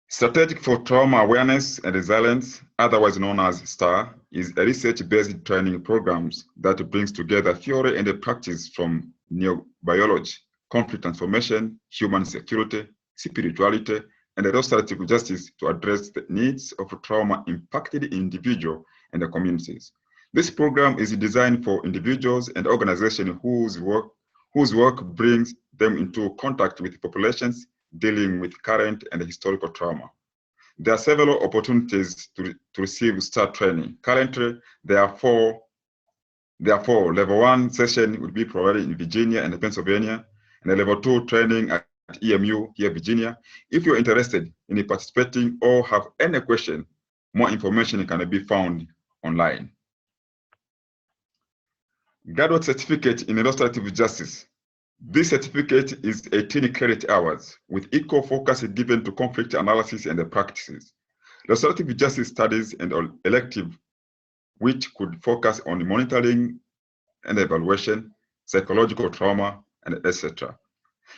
Strategic for Trauma Awareness and Resilience, otherwise known as STAR, is a research-based training program that brings together theory and practice from neurobiology, conflict transformation, human security, spirituality, and restorative justice to address the needs of trauma-impacted individuals and the communities. This program is designed for individuals and organizations whose work brings them into contact with populations dealing with current and historical trauma. There are several opportunities to receive STAR training. Currently, there are four. Level 1 session will be provided in Virginia and Pennsylvania, and a level 2 training at EMU here, Virginia. If you're interested in participating or have any question, more information can be found online. Graduate Certificate in Restorative Justice. This certificate is 18 credit hours with equal focus given to conflict analysis and the practices. Restorative justice studies and elective, which could focus on monitoring and evaluation, psychological trauma, and etc.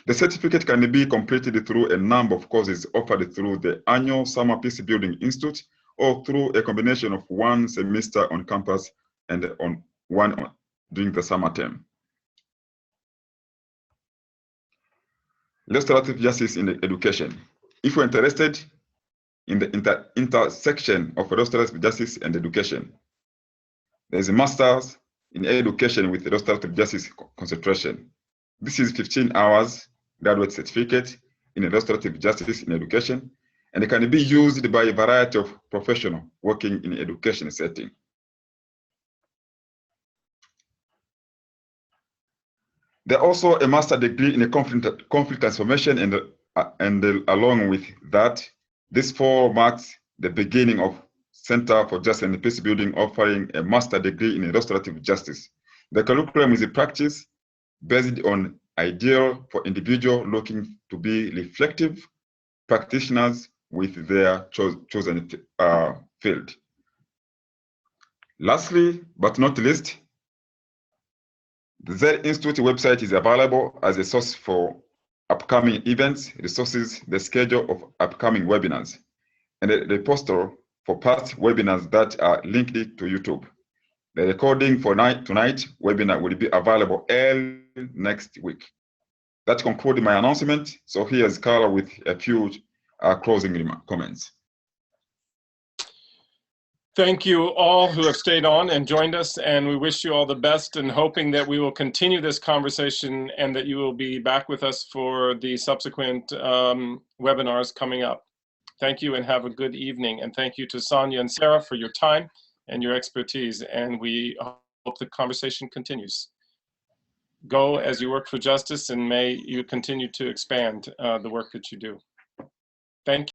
The certificate can be completed through a number of courses offered through the annual Summer Peace Building Institute or through a combination of 1 semester on campus and one during the summer term. Restorative justice in education. If you're interested in the intersection of restorative justice and education, there's a master's in education with restorative justice concentration. This is 15 hours graduate certificate in restorative justice in education, and it can be used by a variety of professionals working in education setting. There's also a master's degree in conflict transformation, and along with that, this fall marks the beginning of Center for Justice and Peace Building offering a master's degree in restorative justice. The curriculum is a practice based on ideal for individuals looking to be reflective practitioners with their chosen field. Lastly, but not least, the Zehr Institute website is available as a source for upcoming events, resources, the schedule of upcoming webinars, and a repository for past webinars that are linked to YouTube. The recording for tonight's webinar will be available early next week. That concludes my announcement. So here's Carla with a few closing comments. Thank you all who have stayed on and joined us, and we wish you all the best, and hoping that we will continue this conversation and that you will be back with us for the subsequent webinars coming up. Thank you and have a good evening, and thank you to Sonia and Sarah for your time and your expertise, and we hope the conversation continues. Go as you work for justice, and may you continue to expand the work that you do. Thank you.